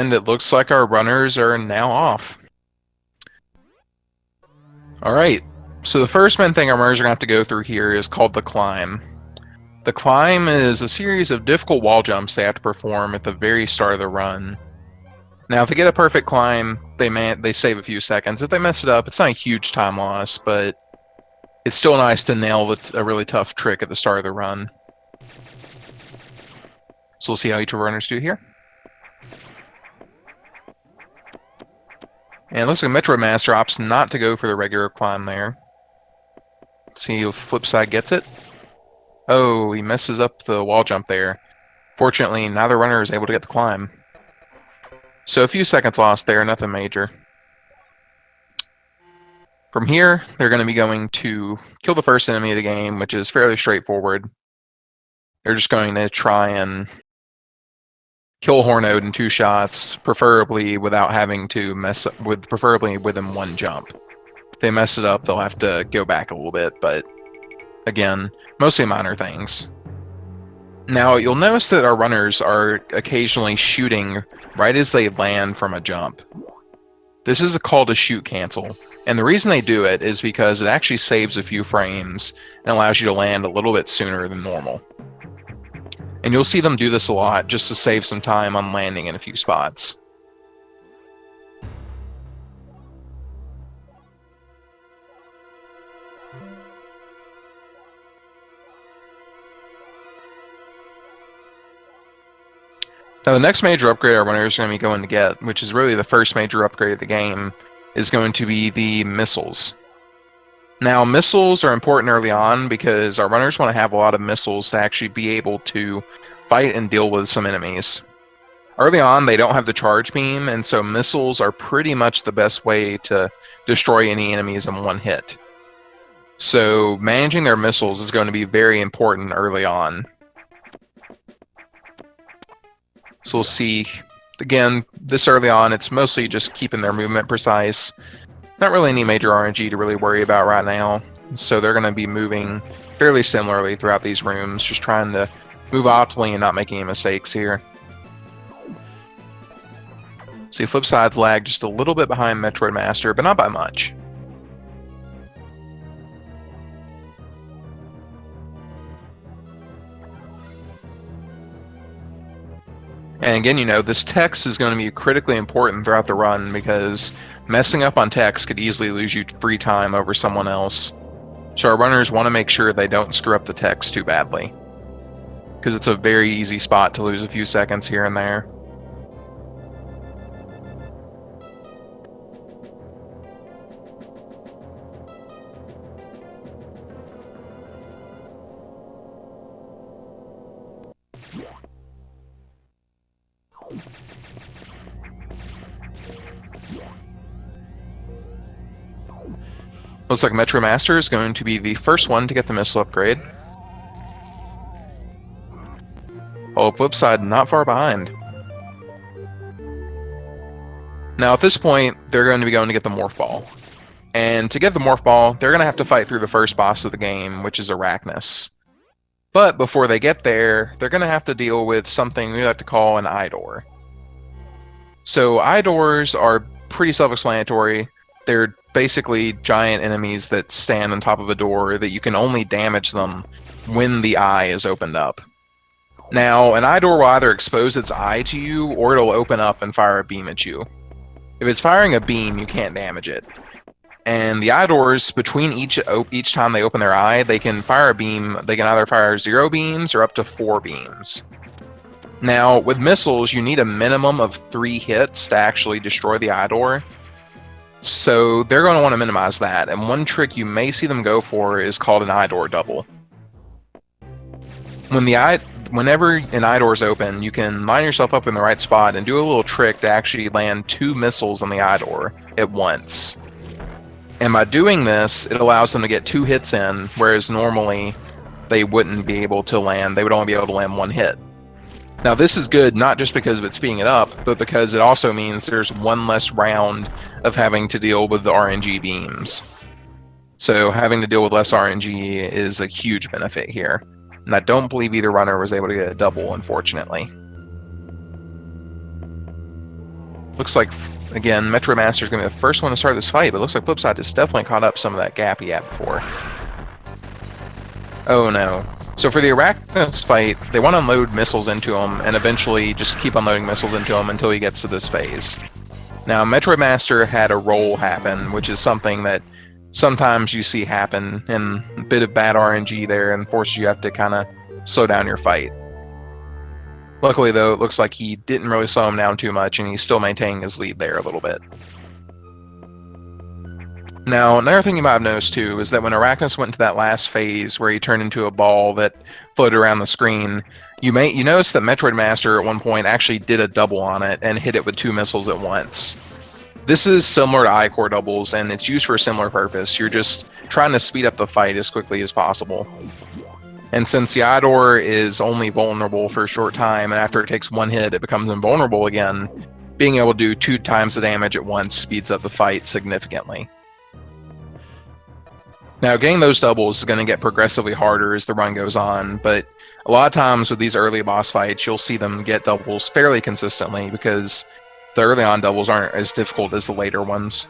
And it looks like our runners are now off. Alright, so the first main thing our runners are going to have to go through here is called the climb. The climb is a series of difficult wall jumps they have to perform at the very start of the run. Now, if they get a perfect climb, they save a few seconds. If they mess it up, it's not a huge time loss, but it's still nice to nail a really tough trick at the start of the run. So we'll see how each of our runners do here. And it looks like MetroidMaster opts not to go for the regular climb there. Let's see if FlipSide gets it. Oh, he messes up the wall jump there. Fortunately, neither runner is able to get the climb. So a few seconds lost there, nothing major. From here, they're going to be going to kill the first enemy of the game, which is fairly straightforward. They're just going to try and kill Hornode in 2 shots, preferably without having to preferably within 1 jump. If they mess it up, they'll have to go back a little bit, but again, mostly minor things. Now, you'll notice that our runners are occasionally shooting right as they land from a jump. This is a call to shoot cancel, and the reason they do it is because it actually saves a few frames and allows you to land a little bit sooner than normal. And you'll see them do this a lot just to save some time on landing in a few spots. Now the next major upgrade our runners are going to be going to get, which is really the first major upgrade of the game, is going to be the missiles. Now missiles are important early on because our runners want to have a lot of missiles to actually be able to fight and deal with some enemies. Early on they don't have the charge beam, and so missiles are pretty much the best way to destroy any enemies in 1 hit. So managing their missiles is going to be very important early on. So we'll see, again, this early on, it's mostly just keeping their movement precise. Not really any major RNG to really worry about right now. So they're going to be moving fairly similarly throughout these rooms, just trying to move optimally and not make any mistakes here. See, FlipSide's lag just a little bit behind MetroidMaster, but not by much. And again, you know, this text is going to be critically important throughout the run because messing up on text could easily lose you free time over someone else. So our runners want to make sure they don't screw up the text too badly, because it's a very easy spot to lose a few seconds here and there. Looks like MetroidMaster is going to be the first one to get the missile upgrade. Oh, FlipSide not far behind. Now at this point, they're going to be going to get the Morph Ball. And to get the Morph Ball, they're going to have to fight through the first boss of the game, which is Arachnus. But before they get there, they're going to have to deal with something we like to call an eye door. So eye doors are pretty self-explanatory. They're basically giant enemies that stand on top of a door that you can only damage them when the eye is opened up. Now, an eye door will either expose its eye to you, or it'll open up and fire a beam at you. If it's firing a beam, you can't damage it. And the eye doors, between each time they open their eye, they can fire a beam. They can either fire 0 beams or up to 4 beams. Now, with missiles, you need a minimum of 3 hits to actually destroy the eye door. So they're going to want to minimize that, and one trick you may see them go for is called an eye door double. Whenever an eye door is open, you can line yourself up in the right spot and do a little trick to actually land 2 missiles on the eye door at once. And by doing this, it allows them to get 2 hits in, whereas normally they wouldn't be able to land. They would only be able to land 1 hit. Now this is good not just because of it speeding it up, but because it also means there's 1 less round of having to deal with the RNG beams. So having to deal with less RNG is a huge benefit here. And I don't believe either runner was able to get a double, unfortunately. Looks like, again, MetroidMaster is going to be the first one to start this fight, but it looks like FlipSide has definitely caught up some of that gap he had before. Oh no. So for the Arachnus fight, they want to unload missiles into him and eventually just keep unloading missiles into him until he gets to this phase. Now, MetroidMaster had a roll happen, which is something that sometimes you see happen, and a bit of bad RNG there and forces you have to kind of slow down your fight. Luckily, though, it looks like he didn't really slow him down too much, and he's still maintaining his lead there a little bit. Now, another thing you might have noticed, too, is that when Arachnus went into that last phase where he turned into a ball that floated around the screen, you notice that MetroidMaster at one point actually did a double on it and hit it with 2 missiles at once. This is similar to I-Core doubles, and it's used for a similar purpose. You're just trying to speed up the fight as quickly as possible. And since the Idor is only vulnerable for a short time, and after it takes 1 hit, it becomes invulnerable again, being able to do 2 times the damage at once speeds up the fight significantly. Now, getting those doubles is going to get progressively harder as the run goes on, but a lot of times with these early boss fights, you'll see them get doubles fairly consistently because the early on doubles aren't as difficult as the later ones.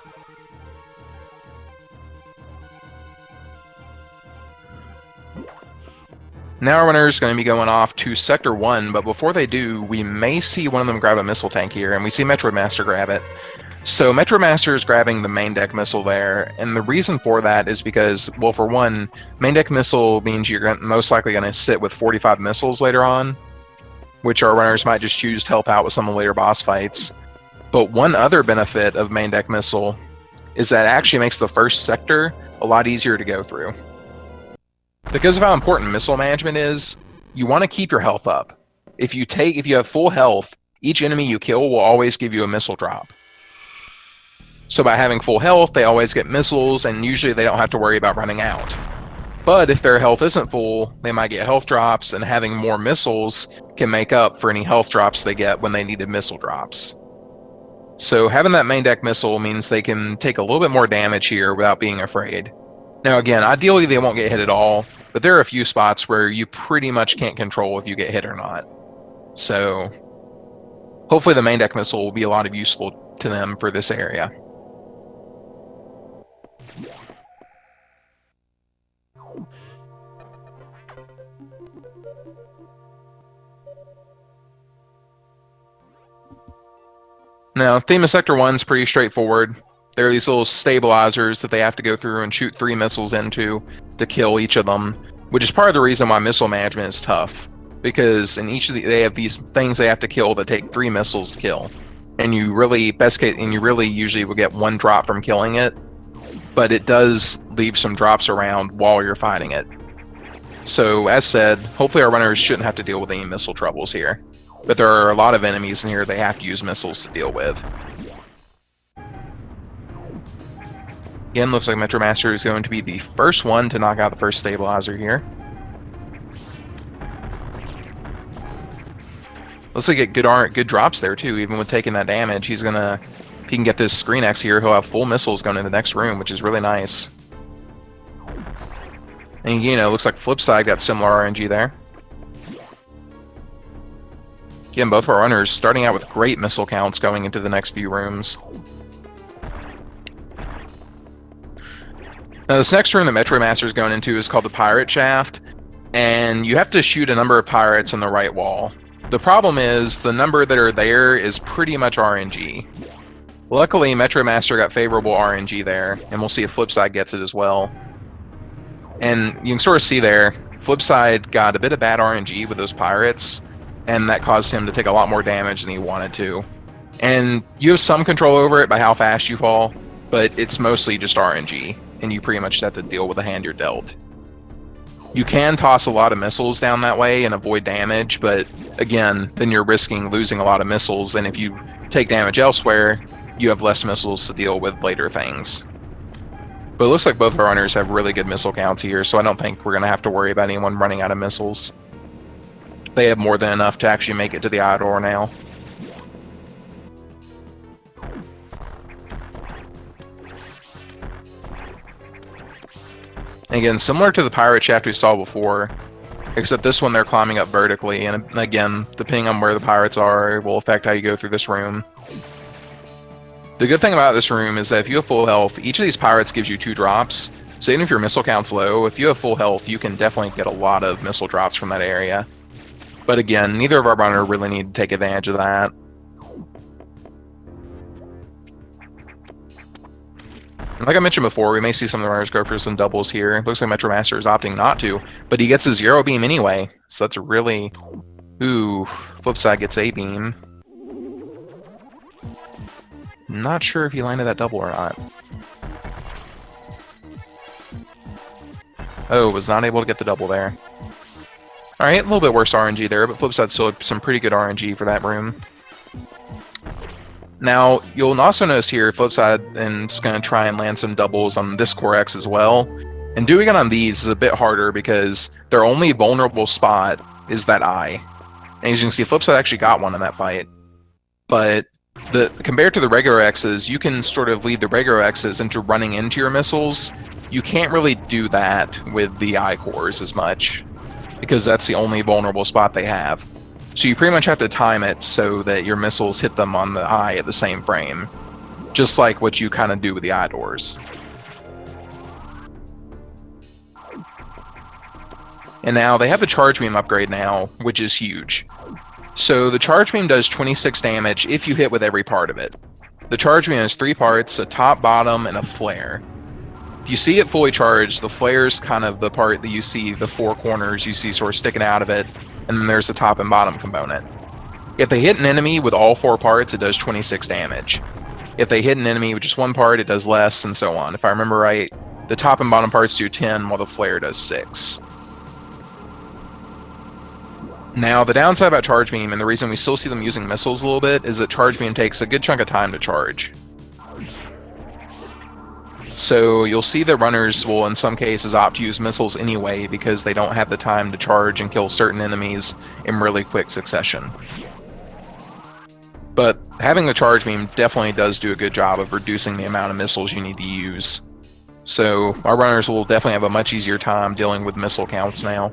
Now our runner is going to be going off to Sector 1, but before they do, we may see one of them grab a missile tank here, and we see MetroidMaster grab it. So MetroidMaster is grabbing the main deck missile there, and the reason for that is because, well, for one, main deck missile means you're most likely going to sit with 45 missiles later on, which our runners might just choose to help out with some of the later boss fights. But one other benefit of main deck missile is that it actually makes the first sector a lot easier to go through. Because of how important missile management is, you want to keep your health up. If you have full health, each enemy you kill will always give you a missile drop. So by having full health, they always get missiles, and usually they don't have to worry about running out. But if their health isn't full, they might get health drops, and having more missiles can make up for any health drops they get when they needed missile drops. So having that main deck missile means they can take a little bit more damage here without being afraid. Now again, ideally they won't get hit at all, but there are a few spots where you pretty much can't control if you get hit or not. So hopefully the main deck missile will be a lot of useful to them for this area. Now, theme of Sector 1 is pretty straightforward. There are these little stabilizers that they have to go through and shoot 3 missiles into to kill each of them, which is part of the reason why missile management is tough. Because in each of they have these things they have to kill that take 3 missiles to kill. And you really usually will get 1 drop from killing it, but it does leave some drops around while you're fighting it. So, as said, hopefully our runners shouldn't have to deal with any missile troubles here. But there are a lot of enemies in here they have to use missiles to deal with. Again, looks like MetroidMaster is going to be the first one to knock out the first stabilizer here. Looks like good drops there too, even with taking that damage. If he can get this Screen X here, he'll have full missiles going in the next room, which is really nice. And looks like FlipSide got similar RNG there. Again, both of our runners starting out with great missile counts going into the next few rooms. Now, this next room that MetroidMaster is going into is called the Pirate Shaft, and you have to shoot a number of pirates on the right wall. The problem is, the number that are there is pretty much RNG. Luckily, MetroidMaster got favorable RNG there, and we'll see if FlipSide gets it as well. And you can sort of see there, FlipSide got a bit of bad RNG with those pirates, and that caused him to take a lot more damage than he wanted to. And you have some control over it by how fast you fall, but it's mostly just RNG, and you pretty much have to deal with the hand you're dealt. You can toss a lot of missiles down that way and avoid damage, but again, then you're risking losing a lot of missiles, and if you take damage elsewhere, you have less missiles to deal with later things. But it looks like both of our runners have really good missile counts here, so I don't think we're going to have to worry about anyone running out of missiles. They have more than enough to actually make it to the Idor now. Again, similar to the Pirate Shaft we saw before, except this one they're climbing up vertically, and again, depending on where the pirates are, it will affect how you go through this room. The good thing about this room is that if you have full health, each of these pirates gives you 2 drops. So even if your missile count's low, if you have full health, you can definitely get a lot of missile drops from that area. But again, neither of our runners really need to take advantage of that. Like I mentioned before, we may see some of the runners go for some doubles here. Looks like MetroidMaster is opting not to, but he gets a 0 beam anyway, so that's really... Ooh, FlipSide gets a beam. Not sure if he landed that double or not. Oh, was not able to get the double there. Alright, a little bit worse RNG there, but FlipSide still had some pretty good RNG for that room. Now, you'll also notice here, FlipSide, and just going to try and land some doubles on this Core X as well. And doing it on these is a bit harder because their only vulnerable spot is that eye. And as you can see, FlipSide actually got one in that fight. But compared to the regular X's, you can sort of lead the regular X's into running into your missiles. You can't really do that with the eye cores as much, because that's the only vulnerable spot they have. So you pretty much have to time it so that your missiles hit them on the eye at the same frame, just like what you kind of do with the eye doors. And now they have the charge beam upgrade now, which is huge. So the charge beam does 26 damage if you hit with every part of it. The charge beam has 3 parts, a top, bottom, and a flare. If you see it fully charged, the flare's kind of the part that you see, the 4 corners you see sort of sticking out of it, and then there's the top and bottom component. If they hit an enemy with all 4 parts, it does 26 damage. If they hit an enemy with just 1 part, it does less, and so on. If I remember right, the top and bottom parts do 10, while the flare does 6. Now, the downside about Charge Beam, and the reason we still see them using missiles a little bit, is that Charge Beam takes a good chunk of time to charge. So you'll see that runners will, in some cases, opt to use missiles anyway because they don't have the time to charge and kill certain enemies in really quick succession. But having the charge beam definitely does do a good job of reducing the amount of missiles you need to use. So our runners will definitely have a much easier time dealing with missile counts now.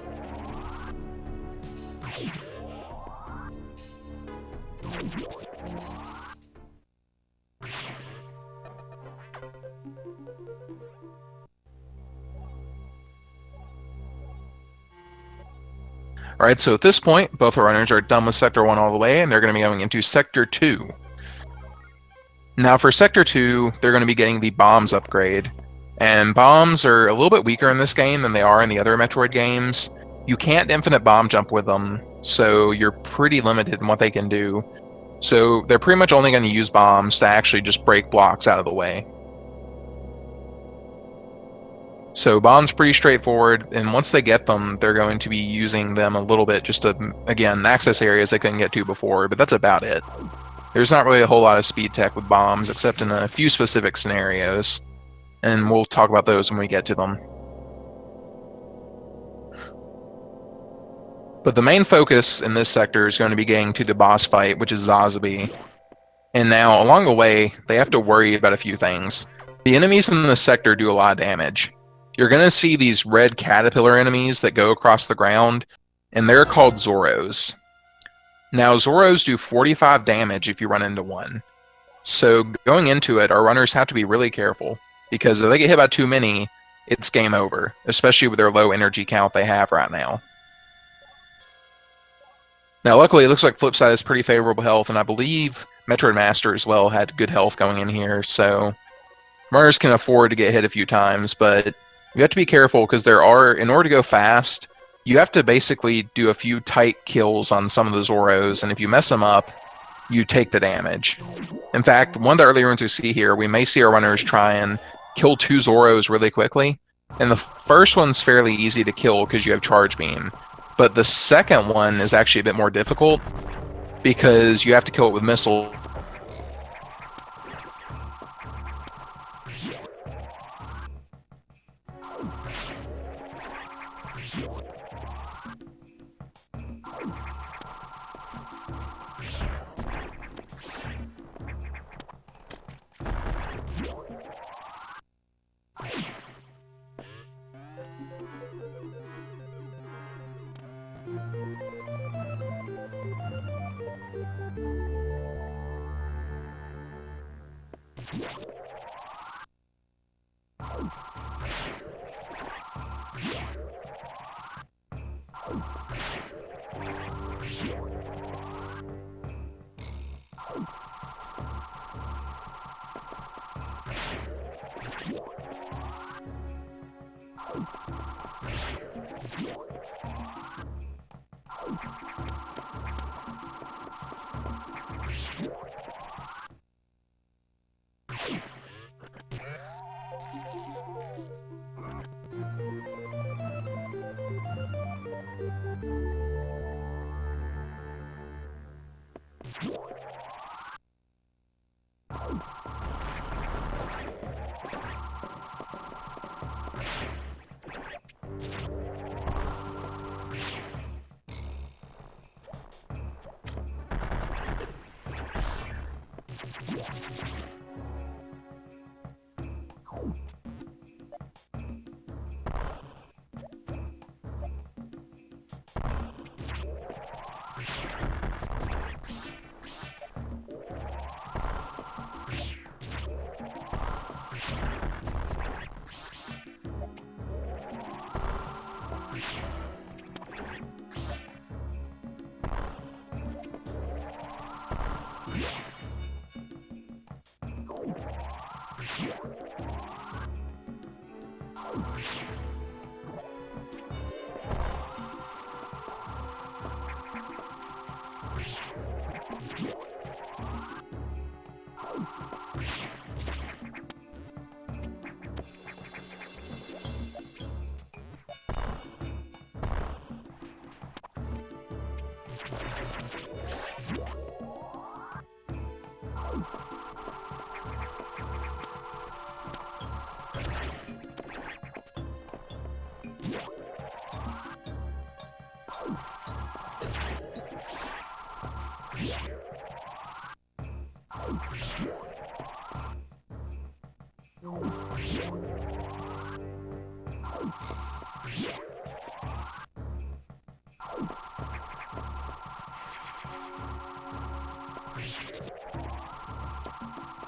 Alright, so at this point, both our runners are done with Sector 1 all the way, and they're going to be going into Sector 2. Now for Sector 2, they're going to be getting the Bombs upgrade. And bombs are a little bit weaker in this game than they are in the other Metroid games. You can't infinite bomb jump with them, so you're pretty limited in what they can do. So they're pretty much only going to use bombs to actually just break blocks out of the way. So bombs pretty straightforward, and once they get them, they're going to be using them a little bit just to, again, access areas they couldn't get to before, but that's about it. There's not really a whole lot of speed tech with bombs, except in a few specific scenarios, and we'll talk about those when we get to them. But the main focus in this sector is going to be getting to the boss fight, which is Zazabi. And now, along the way, they have to worry about a few things. The enemies in this sector do a lot of damage. You're going to see these red caterpillar enemies that go across the ground, and they're called Zoros. Now, Zoros do 45 damage if you run into one. So going into it, our runners have to be really careful, because if they get hit by too many, it's game over, especially with their low energy count they have right now. Now, luckily, it looks like FlipSide has pretty favorable health, and I believe MetroidMaster as well had good health going in here, so runners can afford to get hit a few times, but you have to be careful because there are, in order to go fast, you have to basically do a few tight kills on some of the Zoros, and if you mess them up, you take the damage. In fact, one of the early runs we see here, we may see our runners try and kill 2 Zoros really quickly, and the first one's fairly easy to kill because you have Charge Beam, but the second one is actually a bit more difficult because you have to kill it with missiles.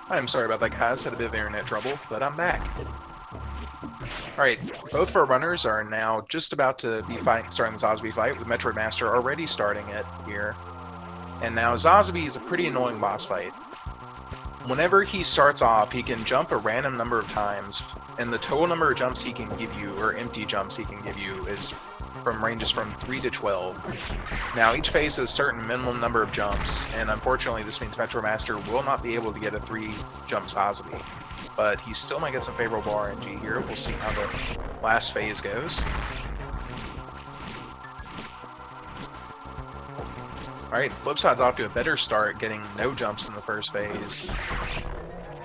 I'm sorry about that, guys. Had a bit of internet trouble, but I'm back. Alright, both of our runners are now just about to be starting the Zazby fight, with MetroidMaster already starting it here. And now Zazby is a pretty annoying boss fight. Whenever he starts off, he can jump a random number of times, and the total number of jumps he can give you, or empty jumps he can give you, ranges from 3 to 12. Now, each phase has a certain minimum number of jumps, and unfortunately this means MetroidMaster will not be able to get a 3-jump Zazby. But he still might get some favorable RNG here. We'll see how the last phase goes. Alright, FlipSide's off to a better start, getting no jumps in the first phase.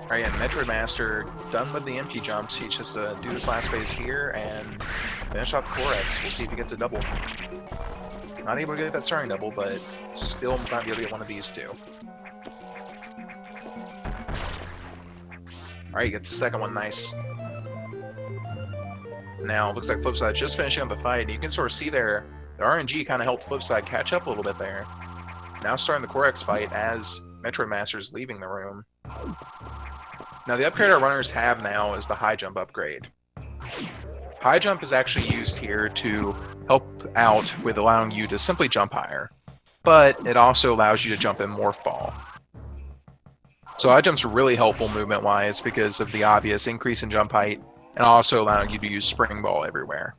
Alright, and MetroidMaster done with the empty jumps. He just has to do this last phase here and finish off the Core X. We'll see if he gets a double. Not able to get that starting double, but still might be able to get one of these two. Alright, gets the second one, nice. Now, it looks like FlipSide's just finishing up the fight. You can sort of see there, the RNG kind of helped FlipSide catch up a little bit there. Now starting the Core X fight as MetroidMaster's leaving the room. Now, the upgrade our runners have now is the high jump upgrade. High jump is actually used here to help out with allowing you to simply jump higher, but it also allows you to jump in Morph Ball. So high jump's really helpful movement-wise because of the obvious increase in jump height, and also allowing you to use Spring Ball everywhere.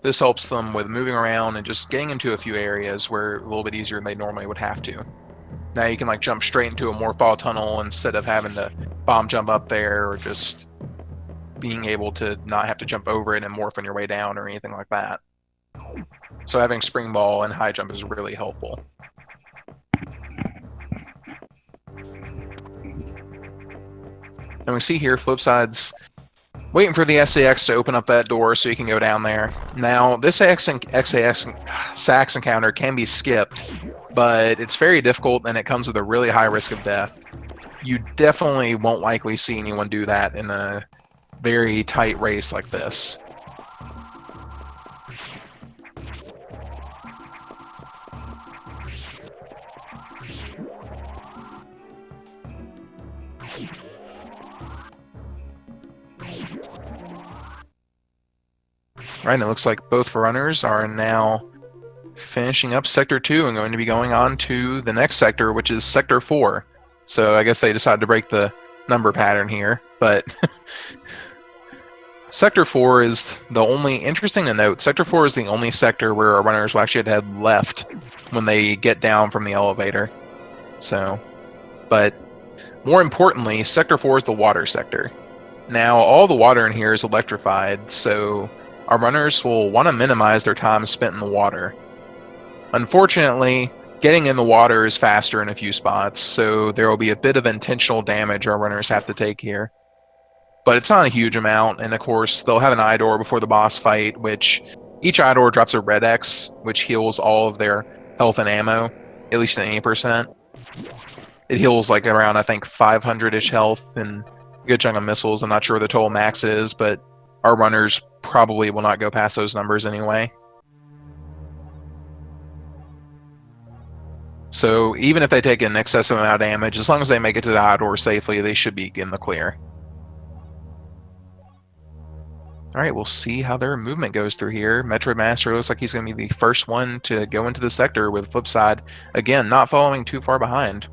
This helps them with moving around and just getting into a few areas where a little bit easier than they normally would have to. Now you can like jump straight into a Morph Ball tunnel instead of having to bomb jump up there, or just being able to not have to jump over it and morph on your way down or anything like that. So having Spring Ball and high jump is really helpful. And we see here FlipSide's waiting for the SAX to open up that door so you can go down there. Now, this SAX encounter can be skipped, but it's very difficult and it comes with a really high risk of death. You definitely won't likely see anyone do that in a very tight race like this. Right, and it looks like both runners are now finishing up Sector 2 and going to be going on to the next sector, which is Sector 4. So I guess they decided to break the number pattern here, but Sector 4 is the only, interesting to note, Sector 4 is the only sector where our runners will actually head left when they get down from the elevator. So, but more importantly, Sector 4 is the water sector. Now, all the water in here is electrified, so our runners will want to minimize their time spent in the water. Unfortunately, getting in the water is faster in a few spots, so there will be a bit of intentional damage our runners have to take here. But it's not a huge amount, and of course, they'll have an eye door before the boss fight, which each eye door drops a red X, which heals all of their health and ammo, at least at 80%. It heals like around, I think, 500-ish health and a good chunk of missiles. I'm not sure what the total max is, but our runners probably will not go past those numbers anyway. So even if they take an excessive amount of damage, as long as they make it to the eye door safely, they should be in the clear. Alright, we'll see how their movement goes through here. MetroidMaster looks like he's going to be the first one to go into the sector, with FlipSide, again, not following too far behind.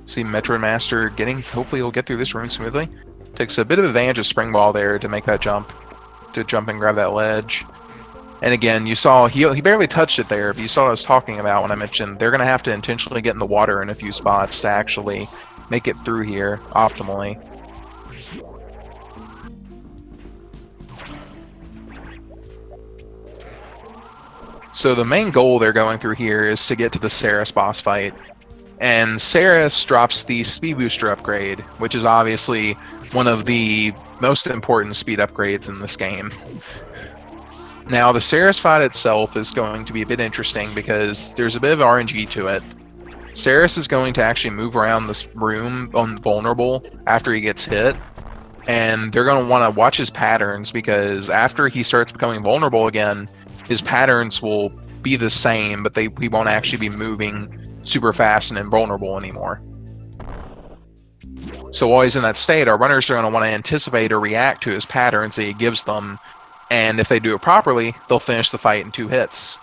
See MetroidMaster hopefully he'll get through this room smoothly. Takes a bit of advantage of Spring Ball there to make that jump, to jump and grab that ledge. And again, you saw he barely touched it there, but you saw what I was talking about when I mentioned they're going to have to intentionally get in the water in a few spots to actually make it through here optimally. So the main goal they're going through here is to get to the Ceres boss fight. And Ceres drops the Speed Booster upgrade, which is obviously one of the most important speed upgrades in this game. Now, the Ceres fight itself is going to be a bit interesting because there's a bit of RNG to it. Ceres is going to actually move around this room vulnerable after he gets hit, and they're going to want to watch his patterns because after he starts becoming vulnerable again, his patterns will be the same, but he won't actually be moving super fast and invulnerable anymore. So while he's in that state, our runners are going to want to anticipate or react to his patterns that he gives them, and if they do it properly, they'll finish the fight in 2 hits.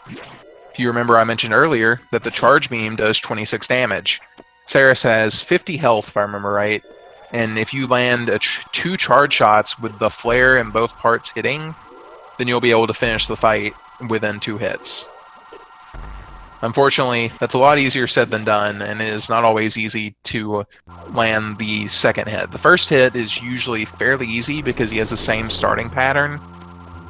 If you remember, I mentioned earlier that the charge beam does 26 damage. Ceres has 50 health, if I remember right, and if you land 2 charge shots with the flare in both parts hitting, then you'll be able to finish the fight within 2 hits. Unfortunately, that's a lot easier said than done, and it is not always easy to land the second hit. The first hit is usually fairly easy because he has the same starting pattern,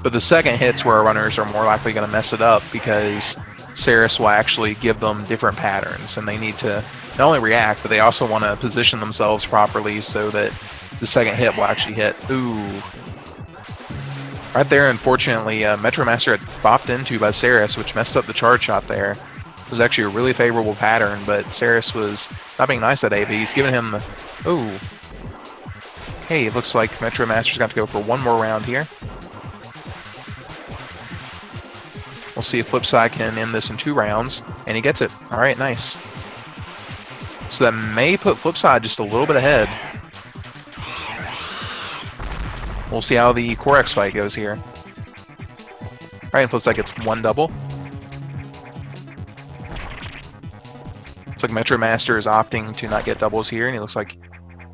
but the second hit's where our runners are more likely going to mess it up because Ceres will actually give them different patterns, and they need to not only react, but they also want to position themselves properly so that the second hit will actually hit. Ooh. Right there, unfortunately, MetroidMaster had bopped into by Ceres, which messed up the charge shot there. It was actually a really favorable pattern, but Ceres was not being nice that day, but he's giving him... Ooh. Hey, it looks like MetroidMaster's got to go for one more round here. We'll see if FlipSide can end this in 2 rounds, and he gets it. Alright, nice. So that may put FlipSide just a little bit ahead. We'll see how the Corex fight goes here. Alright, and FlipSide gets 1 double. Looks like MetroidMaster is opting to not get doubles here, and he looks like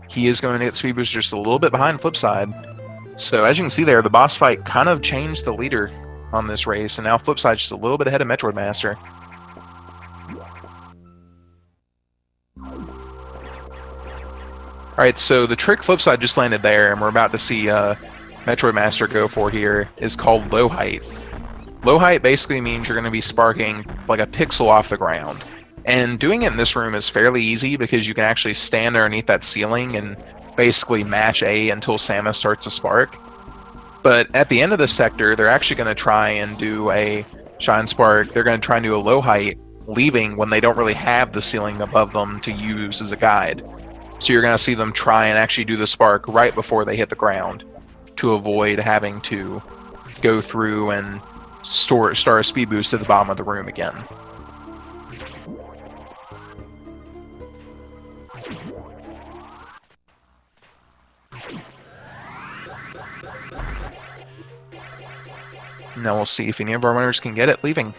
he is going to get Speed Boost just a little bit behind FlipSide. So as you can see there, the boss fight kind of changed the leader on this race, and now FlipSide's just a little bit ahead of MetroidMaster. Alright, so the trick FlipSide just landed there, and we're about to see MetroidMaster go for here, is called Low Height. Low Height basically means you're going to be sparking like a pixel off the ground. And doing it in this room is fairly easy because you can actually stand underneath that ceiling and basically mash A until Samus starts to spark. But at the end of this sector, they're actually going to try and do a Shine Spark. They're going to try and do a Low Height, leaving when they don't really have the ceiling above them to use as a guide. So you're going to see them try and actually do the spark right before they hit the ground to avoid having to go through and start a speed boost at the bottom of the room again. Now we'll see if any of our runners can get it leaving.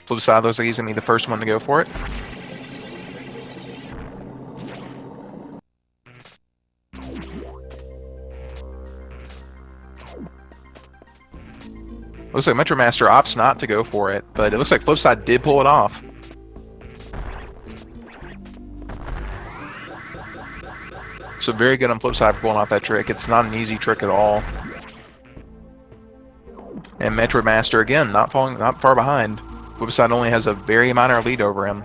FlipSide looks like he's going to be the first one to go for it. Looks like MetroidMaster opts not to go for it, but it looks like FlipSide did pull it off. So very good on FlipSide for pulling off that trick. It's not an easy trick at all. And MetroidMaster, again, not far behind. FlipSide only has a very minor lead over him.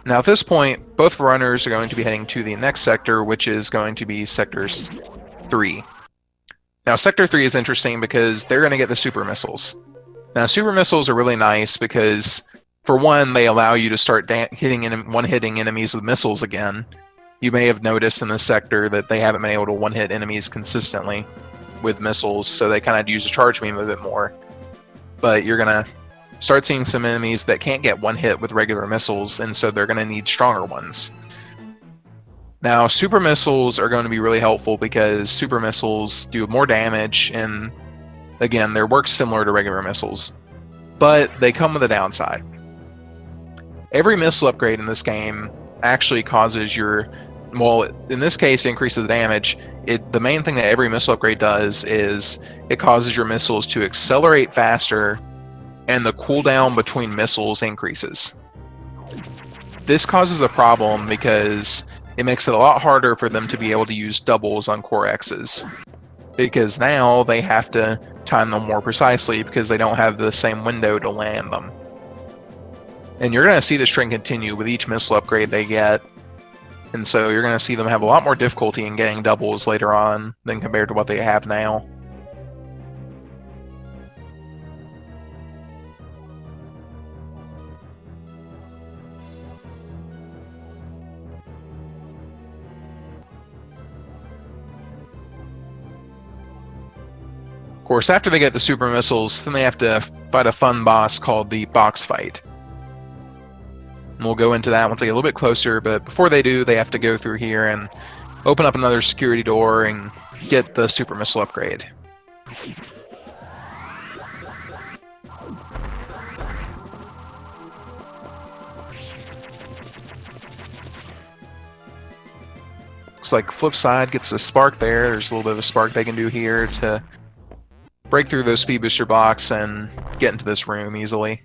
Now at this point, both runners are going to be heading to the next sector, which is going to be Sector 3. Now Sector 3 is interesting because they're going to get the super missiles. Now super missiles are really nice because, for one, they allow you to start one-hitting enemies with missiles again. You may have noticed in this sector that they haven't been able to one-hit enemies consistently. with missiles, so they kind of use the charge beam a bit more. But you're gonna start seeing some enemies that can't get one hit with regular missiles, and so they're gonna need stronger ones. Now, super missiles are going to be really helpful because super missiles do more damage, and again, their work's similar to regular missiles, but they come with a downside. Every missile upgrade in this game actually causes your, well, in this case, it increases the damage. The main thing that every missile upgrade does is it causes your missiles to accelerate faster, and the cooldown between missiles increases. This causes a problem because it makes it a lot harder for them to be able to use doubles on Core X's, because now they have to time them more precisely because they don't have the same window to land them. And you're going to see this trend continue with each missile upgrade they get, and so you're going to see them have a lot more difficulty in getting doubles later on than compared to what they have now. Of course, after they get the super missiles, then they have to fight a fun boss called the box fight. And we'll go into that once they get a little bit closer, but before they do, they have to go through here and open up another security door and get the super missile upgrade. Looks like FlipSide gets a spark there. There's a little bit of a spark they can do here to break through those speed booster blocks and get into this room easily.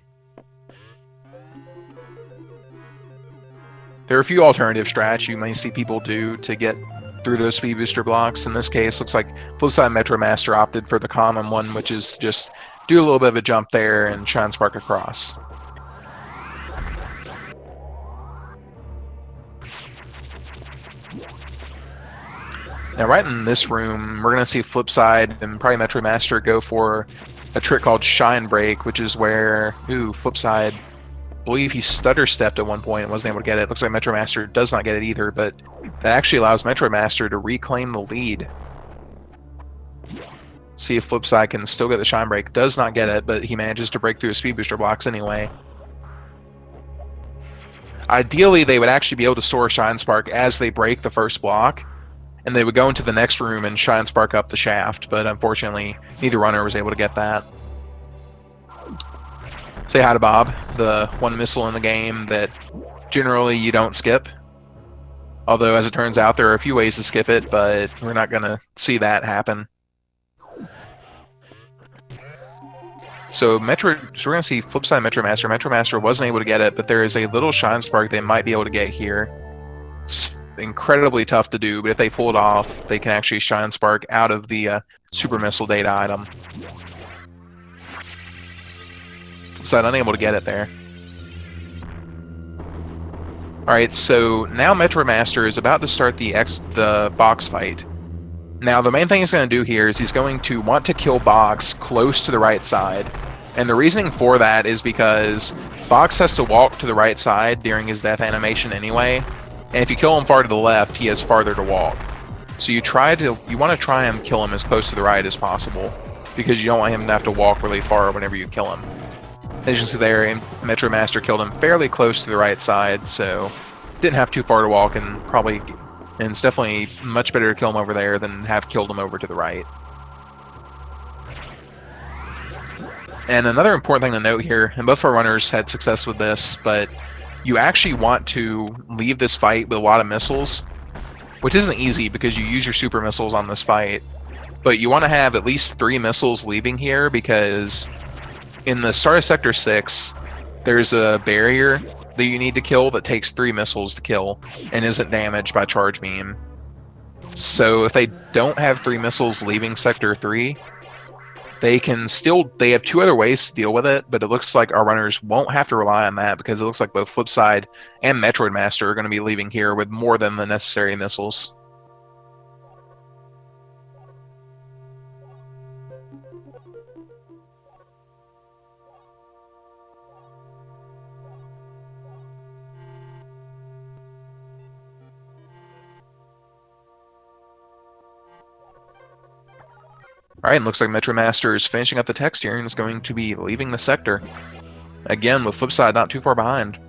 There are a few alternative strats you may see people do to get through those speed booster blocks. In this case, looks like FlipSide MetroidMaster opted for the common one, which is just do a little bit of a jump there and shine spark across. Now, right in this room, we're going to see FlipSide and probably MetroidMaster go for a trick called Shine Break, which is where, FlipSide, I believe he stutter stepped at one point and wasn't able to get it. Looks like MetroidMaster does not get it either, but that actually allows MetroidMaster to reclaim the lead. See if FlipSide can still get the Shine Break. Does not get it, but he manages to break through his speed booster blocks anyway. Ideally, they would actually be able to store Shine Spark as they break the first block, and they would go into the next room and Shine Spark up the shaft, but unfortunately, neither runner was able to get that. Say hi to Bob, the one missile in the game that generally you don't skip. Although, as it turns out, there are a few ways to skip it, but we're not going to see that happen. So we're going to see FlipSide MetroidMaster. MetroidMaster wasn't able to get it, but there is a little Shine Spark they might be able to get here. It's incredibly tough to do, but if they pull it off, they can actually Shine Spark out of the Super Missile data item. FlipSide unable to get it there. Alright, so now MetroidMaster is about to start the box fight. Now, the main thing he's going to do here is he's going to want to kill Box close to the right side. And the reasoning for that is because Box has to walk to the right side during his death animation anyway. And if you kill him far to the left, he has farther to walk. So you want to try and kill him as close to the right as possible, because you don't want him to have to walk really far whenever you kill him. As you can see there, MetroidMaster killed him fairly close to the right side, so didn't have too far to walk, and it's definitely much better to kill him over there than have killed him over to the right. And another important thing to note here, and both of our runners had success with this, but you actually want to leave this fight with a lot of missiles, which isn't easy because you use your super missiles on this fight, but you want to have at least 3 missiles leaving here, because in the start of Sector 6, there's a barrier that you need to kill that takes 3 missiles to kill and isn't damaged by charge beam. So if they don't have 3 missiles leaving Sector 3, they have 2 other ways to deal with it, but it looks like our runners won't have to rely on that, because it looks like both FlipSide and MetroidMaster are going to be leaving here with more than the necessary missiles. Alright, and looks like MetroidMaster is finishing up the text here and is going to be leaving the sector. Again, with FlipSide not too far behind.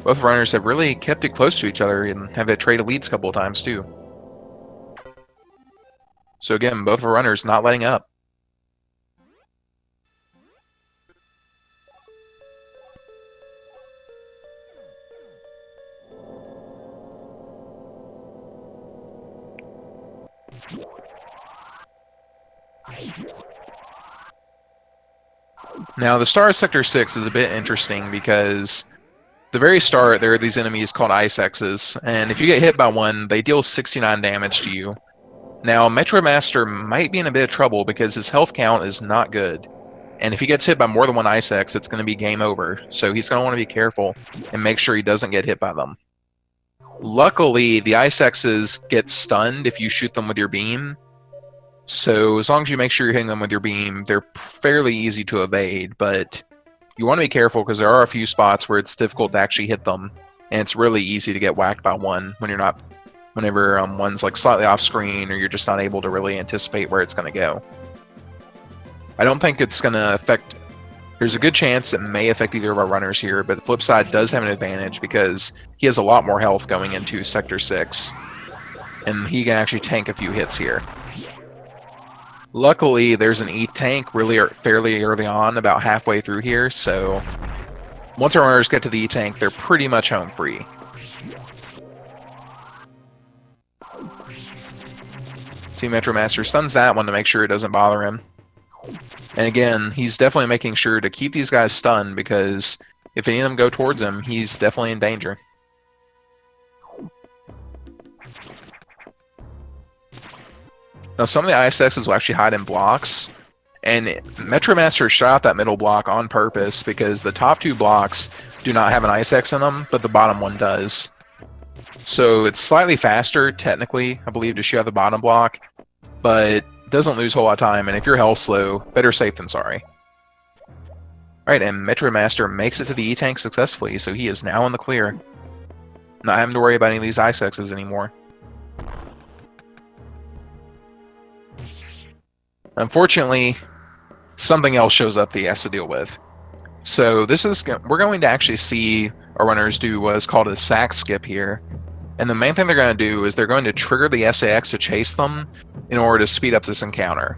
Both runners have really kept it close to each other and have traded leads a couple of times too. So again, both runners not letting up. Now, the start of Sector 6 is a bit interesting because the very start, there are these enemies called Ice X's, and if you get hit by one, they deal 69 damage to you. Now, MetroidMaster might be in a bit of trouble because his health count is not good. And if he gets hit by more than one Ice X, it's going to be game over. So he's going to want to be careful and make sure he doesn't get hit by them. Luckily, the Ice X's get stunned if you shoot them with your beam. So as long as you make sure you're hitting them with your beam, they're fairly easy to evade, but you want to be careful because there are a few spots where it's difficult to actually hit them, and it's really easy to get whacked by one whenever one's like slightly off screen or you're just not able to really anticipate where it's going to go. I don't think it's going to affect. There's a good chance it may affect either of our runners here, but FlipSide does have an advantage because he has a lot more health going into Sector 6, and he can actually tank a few hits here. Luckily, there's an E-tank fairly early on, about halfway through here, so once our runners get to the E-tank, they're pretty much home free. See, MetroidMaster stuns that one to make sure it doesn't bother him. And again, he's definitely making sure to keep these guys stunned because if any of them go towards him, he's definitely in danger. Now, some of the ISXs will actually hide in blocks, and MetroidMaster shot out that middle block on purpose because the top two blocks do not have an ISX in them, but the bottom one does. So it's slightly faster, technically, I believe, to shoot out the bottom block, but doesn't lose a whole lot of time, and if you're health slow, better safe than sorry. Alright, and MetroidMaster makes it to the E-tank successfully, so he is now in the clear. Not having to worry about any of these ISXs anymore. Unfortunately, something else shows up that he has to deal with. So we're going to actually see our runners do what is called a sack skip here. And the main thing they're going to do is they're going to trigger the SAX to chase them in order to speed up this encounter.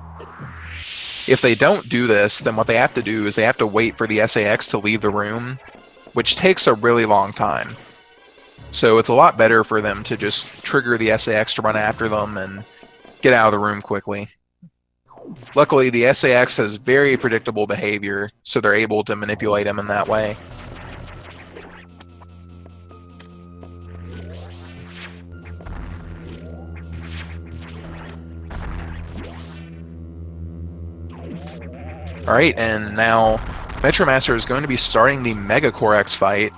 If they don't do this, then what they have to do is they have to wait for the SAX to leave the room, which takes a really long time. So it's a lot better for them to just trigger the SAX to run after them and get out of the room quickly. Luckily, the SAX has very predictable behavior, so they're able to manipulate him in that way. Alright, and now MetroidMaster is going to be starting the Mega Corex fight.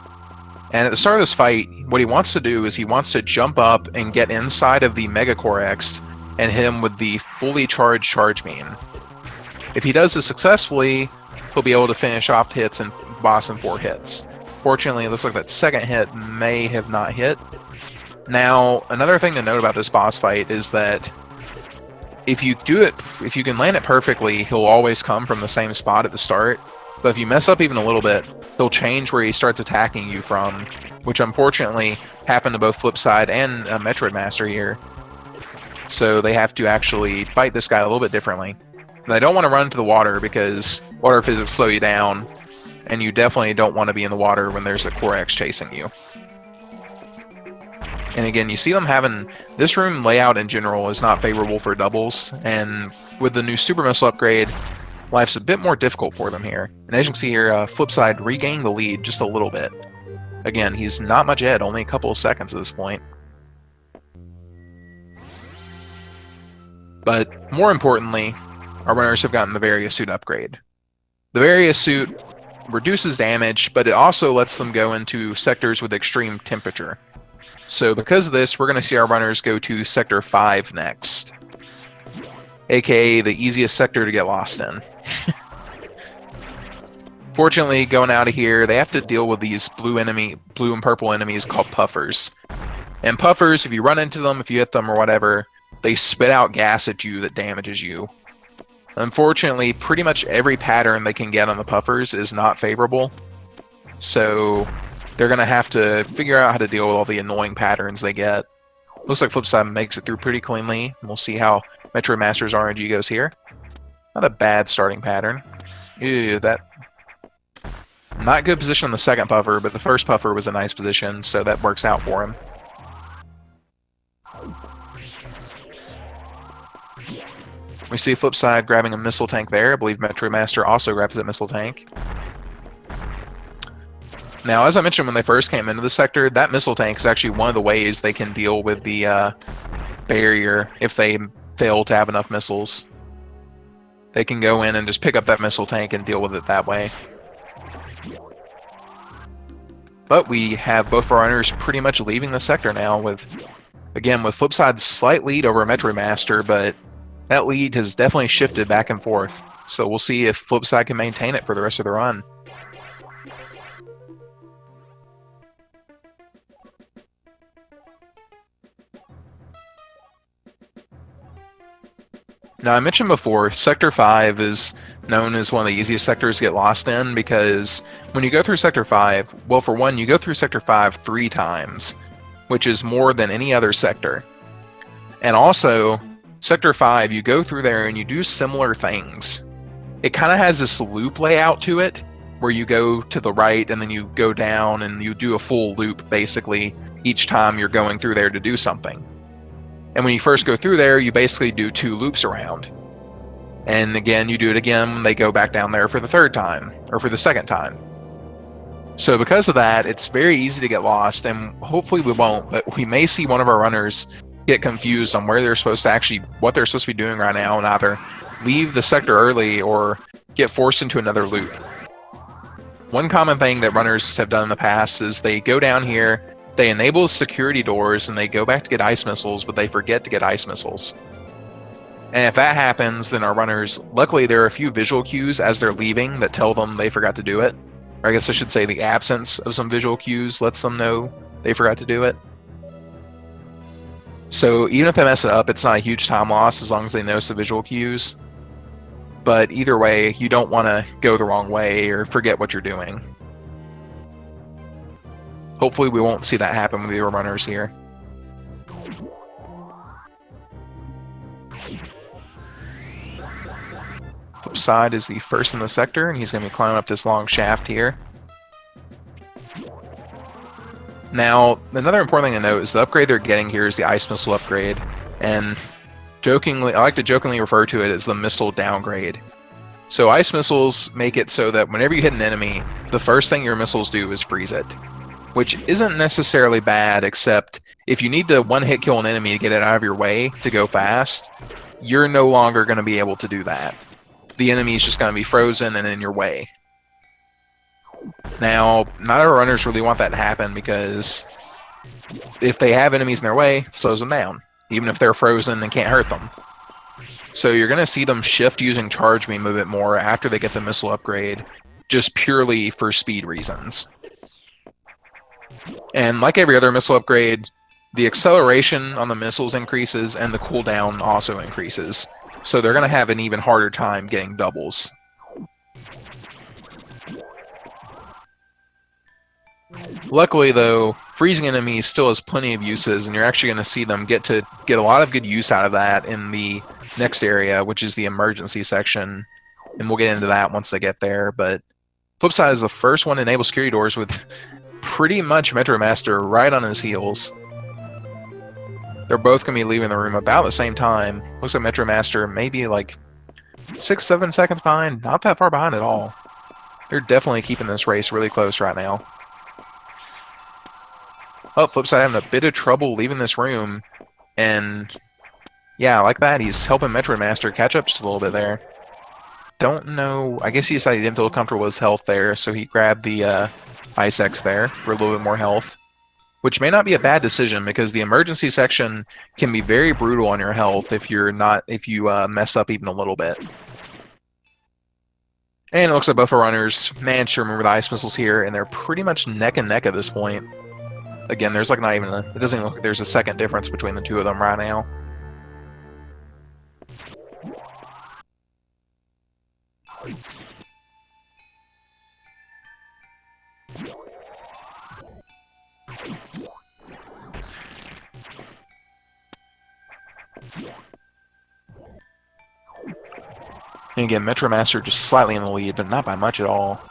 And at the start of this fight, what he wants to do is he wants to jump up and get inside of the Mega Corex and hit him with the fully charged charge beam. If he does this successfully, he'll be able to finish off hits and boss in 4 hits. Fortunately, it looks like that second hit may have not hit. Now, another thing to note about this boss fight is that if you can land it perfectly, he'll always come from the same spot at the start. But if you mess up even a little bit, he'll change where he starts attacking you from, which unfortunately happened to both FlipSide and MetroidMaster here. So they have to actually fight this guy a little bit differently. They don't want to run into the water because water physics slow you down, and you definitely don't want to be in the water when there's a Corex chasing you. And again, you see them having... This room layout in general is not favorable for doubles, and with the new Super Missile upgrade, life's a bit more difficult for them here. And as you can see here, FlipSide regaining the lead just a little bit. Again, he's not much ahead, only a couple of seconds at this point. But more importantly, our runners have gotten the Various Suit upgrade. The Various Suit reduces damage, but it also lets them go into sectors with extreme temperature. So because of this, we're going to see our runners go to Sector 5 next. AKA the easiest sector to get lost in. Fortunately, going out of here, they have to deal with these blue and purple enemies called puffers. And puffers, if you run into them, if you hit them or whatever, they spit out gas at you that damages you. Unfortunately, pretty much every pattern they can get on the puffers is not favorable, so they're going to have to figure out how to deal with all the annoying patterns they get. Looks like FlipSide makes it through pretty cleanly. We'll see how MetroidMaster's RNG goes here. Not a bad starting pattern. Ew, that... Not good position on the second puffer, but the first puffer was a nice position, so that works out for him. We see FlipSide grabbing a missile tank there. I believe MetroidMaster also grabs that missile tank. Now, as I mentioned when they first came into the sector, that missile tank is actually one of the ways they can deal with the barrier if they fail to have enough missiles. They can go in and just pick up that missile tank and deal with it that way. But we have both our runners pretty much leaving the sector now with, again, with FlipSide's slight lead over MetroidMaster, but that lead has definitely shifted back and forth. So we'll see if FlipSide can maintain it for the rest of the run. Now, I mentioned before, Sector 5 is known as one of the easiest sectors to get lost in because when you go through Sector 5, well, for one, you go through Sector 5 3 times, which is more than any other sector. And also, Sector 5, you go through there and you do similar things. It kind of has this loop layout to it, where you go to the right and then you go down and you do a full loop, basically, each time you're going through there to do something. And when you first go through there, you basically do 2 loops around. And again, you do it again when they go back down there for the 3rd time, or for the 2nd time. So because of that, it's very easy to get lost, and hopefully we won't, but we may see one of our runners get confused on where they're supposed to actually, what they're supposed to be doing right now, and either leave the sector early or get forced into another loop. One common thing that runners have done in the past is they go down here, they enable security doors, and they go back to get ice missiles, but they forget to get ice missiles. And if that happens, then our runners, luckily there are a few visual cues as they're leaving that tell them they forgot to do it. Or I guess I should say the absence of some visual cues lets them know they forgot to do it. So even if they mess it up, it's not a huge time loss as long as they notice the visual cues. But either way, you don't want to go the wrong way or forget what you're doing. Hopefully we won't see that happen with the runners here. FlipSide is the first in the sector, and he's going to be climbing up this long shaft here. Now, another important thing to note is the upgrade they're getting here is the ice missile upgrade, and jokingly, I like to jokingly refer to it as the missile downgrade. So ice missiles make it so that whenever you hit an enemy, the first thing your missiles do is freeze it. Which isn't necessarily bad, except if you need to one-hit kill an enemy to get it out of your way to go fast, you're no longer going to be able to do that. The enemy is just going to be frozen and in your way. Now, not all runners really want that to happen because if they have enemies in their way, it slows them down, even if they're frozen and can't hurt them. So you're going to see them shift using charge beam a bit more after they get the missile upgrade, just purely for speed reasons. And like every other missile upgrade, the acceleration on the missiles increases and the cooldown also increases. So they're going to have an even harder time getting doubles. Luckily though, freezing enemies still has plenty of uses, and you're actually going to see them get a lot of good use out of that in the next area, which is the emergency section. And we'll get into that once they get there, but FlipSide is the first one to enable security doors with pretty much MetroidMaster right on his heels. They're both going to be leaving the room about the same time. Looks like MetroidMaster maybe like 6-7 seconds behind. Not that far behind at all. They're definitely keeping this race really close right now. Oh, FlipSide having a bit of trouble leaving this room. And yeah, like that, he's helping MetroidMaster catch up just a little bit there. Don't know. I guess he decided he didn't feel comfortable with his health there, so he grabbed the Ice X there for a little bit more health. Which may not be a bad decision because the emergency section can be very brutal on your health if you mess up even a little bit. And it looks like both our runners managed to remember the ice missiles here, and they're pretty much neck and neck at this point. Again, there's like not even it doesn't even look like there's a second difference between the two of them right now. And again, MetroidMaster just slightly in the lead, but not by much at all.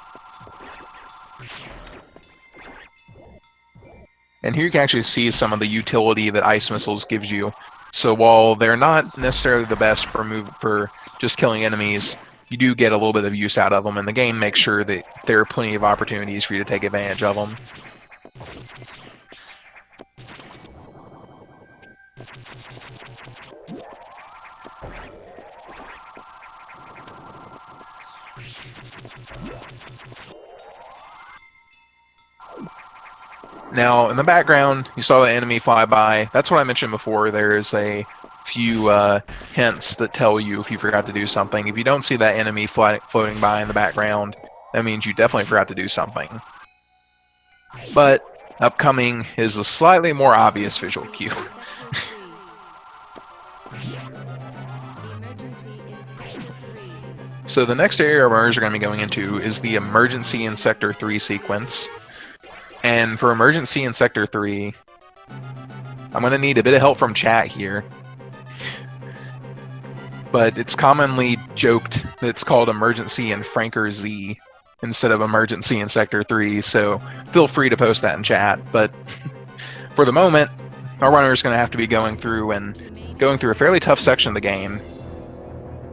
And here you can actually see some of the utility that ice missiles gives you. So while they're not necessarily the best for just killing enemies, you do get a little bit of use out of them, and the game makes sure that there are plenty of opportunities for you to take advantage of them. Now, in the background, you saw the enemy fly by. That's what I mentioned before. There's a few hints that tell you if you forgot to do something. If you don't see that enemy floating by in the background, that means you definitely forgot to do something. But upcoming is a slightly more obvious visual cue. So the next area our runners are going to be going into is the emergency in Sector 3 sequence. And for emergency in Sector 3, I'm going to need a bit of help from chat here. But it's commonly joked that it's called emergency in Franker Z instead of emergency in Sector 3, so feel free to post that in chat. But for the moment, our runner is going to have to be going through a fairly tough section of the game.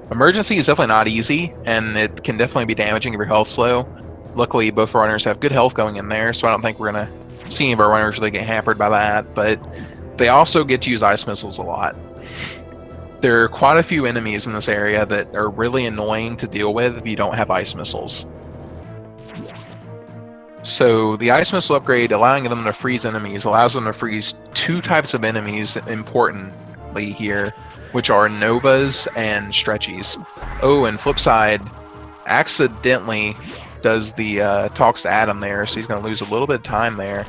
Emergency is definitely not easy, and it can definitely be damaging if your health's low. Luckily, both runners have good health going in there, so I don't think we're going to see any of our runners really get hampered by that, but they also get to use ice missiles a lot. There are quite a few enemies in this area that are really annoying to deal with if you don't have ice missiles. So the ice missile upgrade, allowing them to freeze enemies, allows them to freeze two types of enemies importantly here, which are Novas and Stretchies. Oh, and FlipSide accidentally does the talks to Adam there, so he's going to lose a little bit of time there.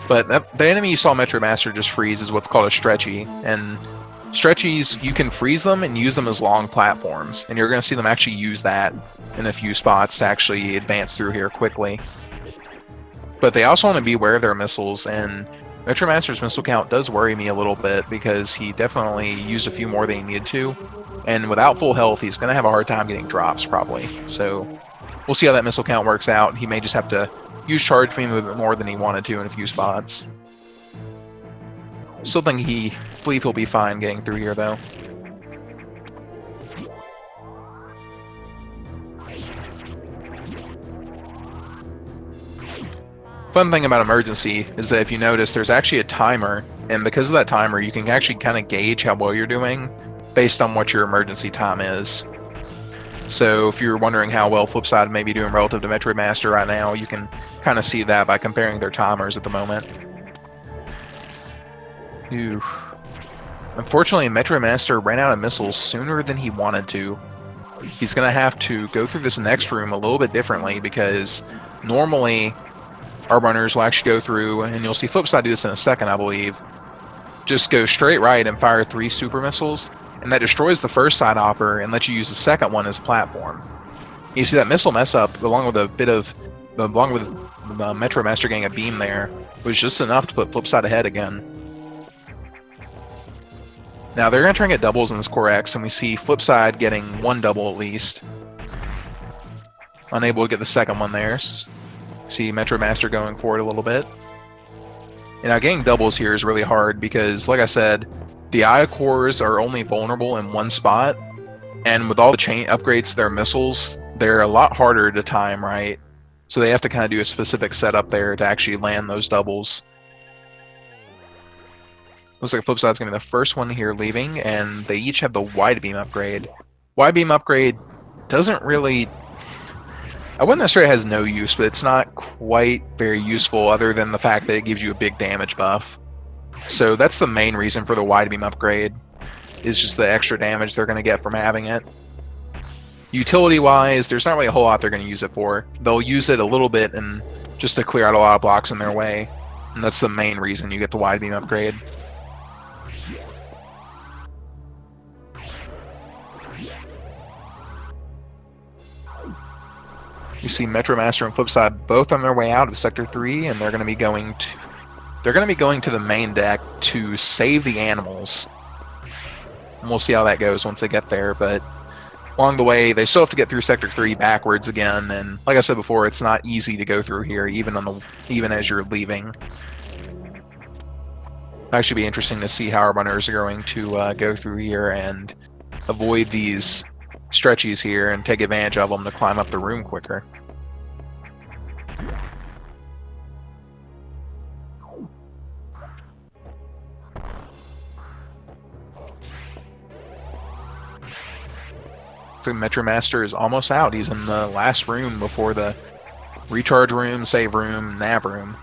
But the enemy you saw MetroidMaster just freeze is what's called a Stretchy, and Stretchies, you can freeze them and use them as long platforms, and you're going to see them actually use that in a few spots to actually advance through here quickly. But they also want to be aware of their missiles, and MetroidMaster's missile count does worry me a little bit because he definitely used a few more than he needed to, and without full health, he's going to have a hard time getting drops, probably. So we'll see how that missile count works out. He may just have to use charge beam a bit more than he wanted to in a few spots. Still believe he'll be fine getting through here, though. Fun thing about emergency is that if you notice, there's actually a timer, and because of that timer, you can actually kind of gauge how well you're doing based on what your emergency time is. So if you're wondering how well FlipSide may be doing relative to MetroidMaster right now, you can kind of see that by comparing their timers at the moment. Ooh. Unfortunately, MetroidMaster ran out of missiles sooner than he wanted to. He's going to have to go through this next room a little bit differently because normally our runners will actually go through, and you'll see FlipSide do this in a second, I believe. Just go straight right and fire 3 super missiles, and that destroys the first side hopper and lets you use the second one as a platform. You see that missile mess up, along with MetroidMaster getting a beam there, was just enough to put FlipSide ahead again. Now they're going to try and get doubles in this Core X, and we see FlipSide getting 1 double at least. Unable to get the second one there. See MetroidMaster going forward a little bit. And now getting doubles here is really hard because, like I said, the Eye Cores are only vulnerable in one spot, and with all the chain upgrades to their missiles, they're a lot harder to time right. So they have to kind of do a specific setup there to actually land those doubles. Looks like FlipSide's going to be the first one here leaving, and they each have the Wide Beam upgrade. Wide Beam upgrade doesn't really... I wouldn't necessarily has no use, but it's not quite very useful other than the fact that it gives you a big damage buff. So that's the main reason for the Wide Beam upgrade, is just the extra damage they're going to get from having it. Utility-wise, there's not really a whole lot they're going to use it for. They'll use it a little bit and just to clear out a lot of blocks in their way, and that's the main reason you get the Wide Beam upgrade. You see MetroidMaster and FlipSide both on their way out of Sector 3, and they're going to be going to the main deck to save the animals. And we'll see how that goes once they get there, but along the way, they still have to get through Sector 3 backwards again, and like I said before, it's not easy to go through here, even as you're leaving. It'll actually be interesting to see how our runners are going to go through here and avoid these stretchies here and take advantage of them to climb up the room quicker. So MetroidMaster is almost out. He's in the last room before the recharge room, save room, nav room.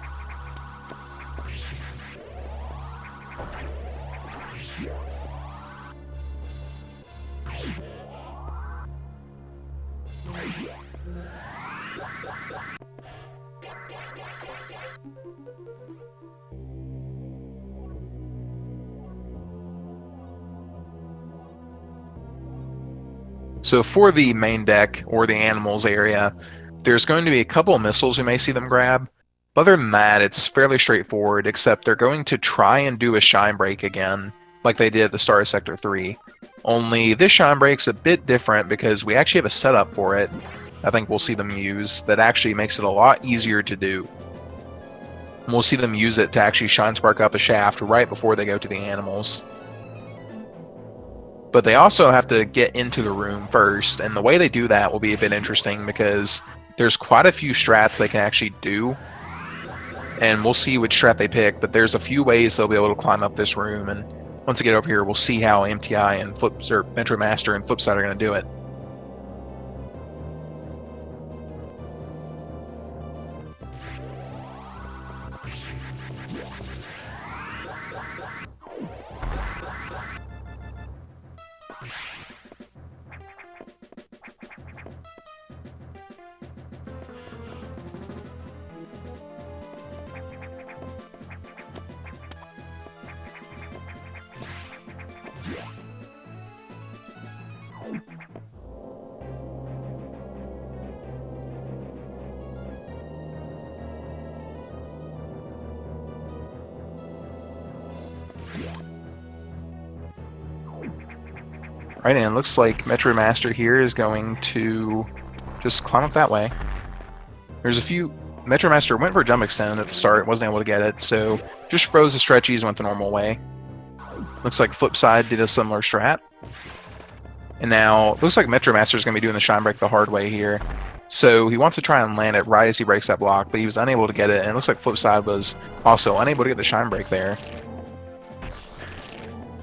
So for the main deck, or the animals area, there's going to be a couple of missiles you may see them grab. But other than that, it's fairly straightforward, except they're going to try and do a shine break again, like they did at the start of Sector 3. Only this shine break's a bit different because we actually have a setup for it, I think we'll see them use, that actually makes it a lot easier to do. And we'll see them use it to actually shine spark up a shaft right before they go to the animals. But they also have to get into the room first, and the way they do that will be a bit interesting because there's quite a few strats they can actually do, and we'll see which strat they pick, but there's a few ways they'll be able to climb up this room, and once we get over here, we'll see how MTI and MetroidMaster and FlipSide are going to do it. Right, and it looks like MetroidMaster here is going to just climb up that way. There's a few... MetroidMaster went for a jump extend at the start, wasn't able to get it, so just froze the stretchies and went the normal way. Looks like FlipSide did a similar strat. And now, looks like MetroidMaster is going to be doing the shine break the hard way here. So he wants to try and land it right as he breaks that block, but he was unable to get it, and it looks like FlipSide was also unable to get the shine break there.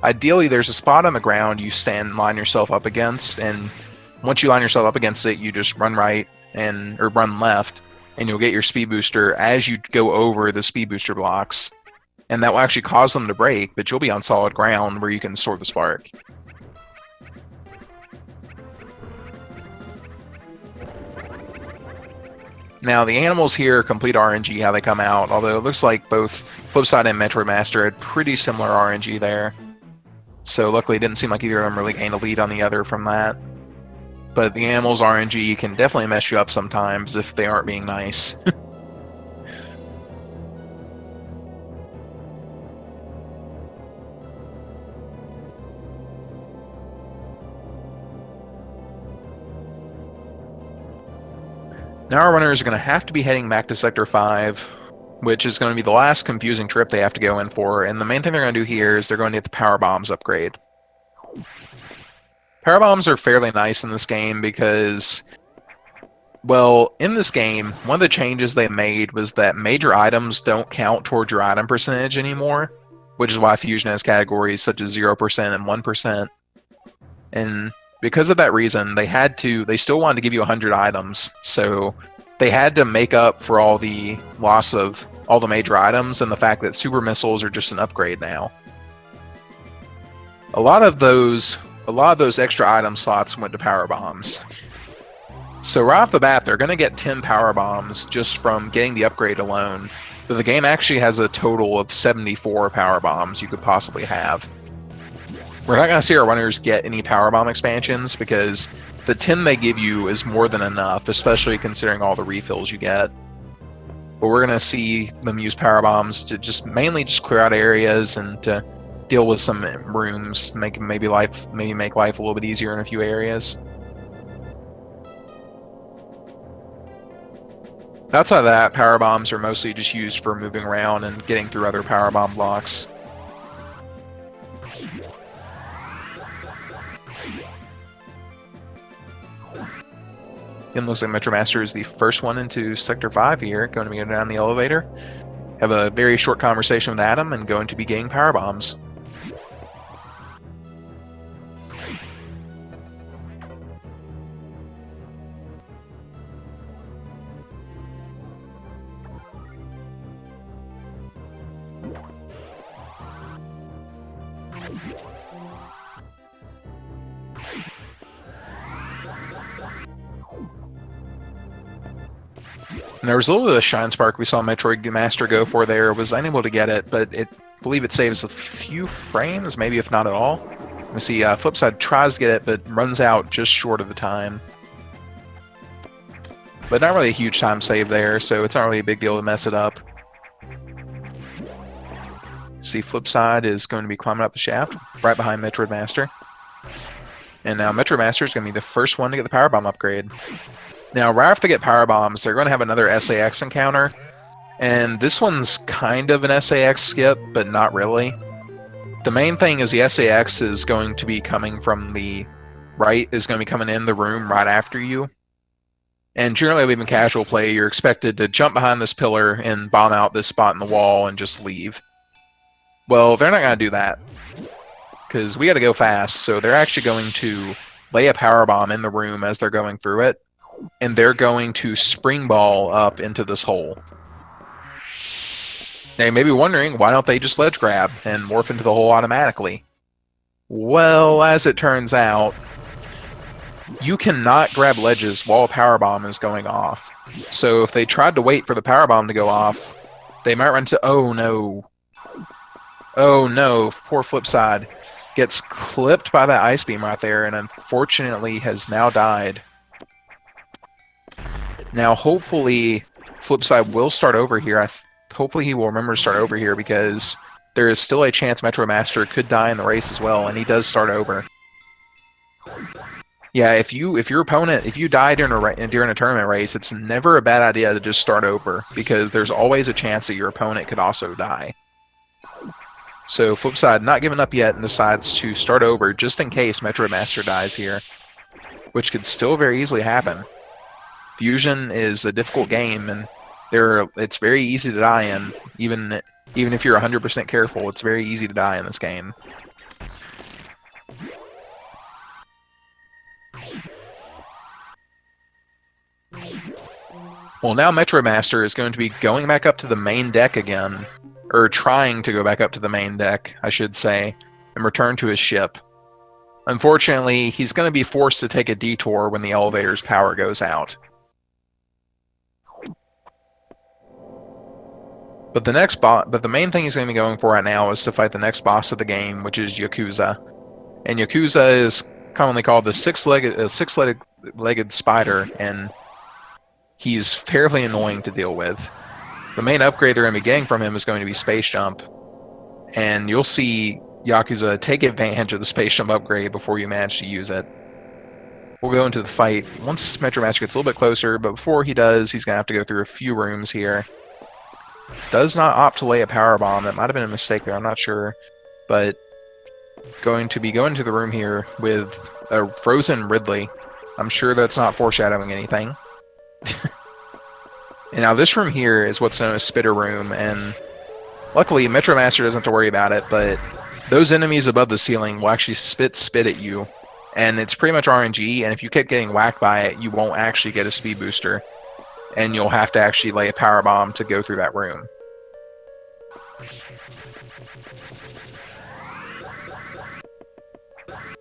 Ideally, there's a spot on the ground you line yourself up against, and once you line yourself up against it, you just run right or run left, and you'll get your speed booster as you go over the speed booster blocks, and that will actually cause them to break, but you'll be on solid ground where you can store the spark. Now, the animals here complete RNG how they come out, although it looks like both FlipSide and MetroidMaster had pretty similar RNG there. So luckily it didn't seem like either of them really gained a lead on the other from that. But the animals RNG can definitely mess you up sometimes if they aren't being nice. Now our runners are going to have to be heading back to Sector 5, which is going to be the last confusing trip they have to go in for, and the main thing they're going to do here is they're going to get the power bombs upgrade. Power bombs are fairly nice in this game because, well, in this game, one of the changes they made was that major items don't count towards your item percentage anymore, which is why Fusion has categories such as 0% and 1%. And because of that reason, they still wanted to give you 100 items, so they had to make up for all the loss of all the major items and the fact that super missiles are just an upgrade now. A lot of those extra item slots went to power bombs. So right off the bat, they're going to get 10 power bombs just from getting the upgrade alone. But the game actually has a total of 74 power bombs you could possibly have. We're not going to see our runners get any power bomb expansions because the 10 they give you is more than enough, especially considering all the refills you get. But we're going to see them use power bombs to mainly clear out areas and to deal with some rooms, maybe make life a little bit easier in a few areas. Outside of that, power bombs are mostly just used for moving around and getting through other power bomb blocks. It looks like MetroidMaster is the first one into Sector 5 here, going to be going down the elevator. Have a very short conversation with Adam and going to be getting power bombs. And there was a little bit of shine spark we saw MetroidMaster go for there. Was unable to get it, but I believe it saves a few frames, maybe if not at all. We see FlipSide tries to get it, but runs out just short of the time. But not really a huge time save there, so it's not really a big deal to mess it up. See, FlipSide is going to be climbing up the shaft right behind MetroidMaster. And now MetroidMaster is going to be the first one to get the power bomb upgrade. Now, right after they get power bombs, they're going to have another SAX encounter, and this one's kind of an SAX skip, but not really. The main thing is the SAX is going to be coming from the right, is going to be coming in the room right after you. And generally, even casual play, you're expected to jump behind this pillar and bomb out this spot in the wall and just leave. Well, they're not going to do that, because we got to go fast, so they're actually going to lay a power bomb in the room as they're going through it. And they're going to spring ball up into this hole. Now you may be wondering, why don't they just ledge grab and morph into the hole automatically? Well, as it turns out, you cannot grab ledges while a power bomb is going off. So if they tried to wait for the power bomb to go off, they might run into, oh no. Oh no, poor FlipSide. Gets clipped by that ice beam right there and unfortunately has now died. Now, hopefully, FlipSide will start over here. Hopefully, he will remember to start over here because there is still a chance MetroidMaster could die in the race as well, and he does start over. Yeah, if your opponent, if you die during a tournament race, it's never a bad idea to just start over because there's always a chance that your opponent could also die. So FlipSide not giving up yet and decides to start over just in case MetroidMaster dies here, which could still very easily happen. Fusion is a difficult game, and it's very easy to die in. Even if you're 100% careful, it's very easy to die in this game. Well, now MetroidMaster is going to be going back up to the main deck again, or trying to go back up to the main deck, I should say, and return to his ship. Unfortunately, he's going to be forced to take a detour when the elevator's power goes out. But the main thing he's going to be going for right now is to fight the next boss of the game, which is Yakuza. And Yakuza is commonly called the six-legged spider, and he's fairly annoying to deal with. The main upgrade they're going to be getting from him is going to be Space Jump, and you'll see Yakuza take advantage of the Space Jump upgrade before you manage to use it. We'll go into the fight once MetroidMaster gets a little bit closer, but before he does, he's going to have to go through a few rooms here. Does not opt to lay a power bomb. That might have been a mistake there, I'm not sure. But going to be going to the room here with a frozen Ridley. I'm sure that's not foreshadowing anything. And now this room here is what's known as Spitter Room, and luckily MetroidMaster doesn't have to worry about it, but those enemies above the ceiling will actually spit at you. And it's pretty much RNG, and if you keep getting whacked by it, you won't actually get a speed booster. And you'll have to actually lay a power bomb to go through that room.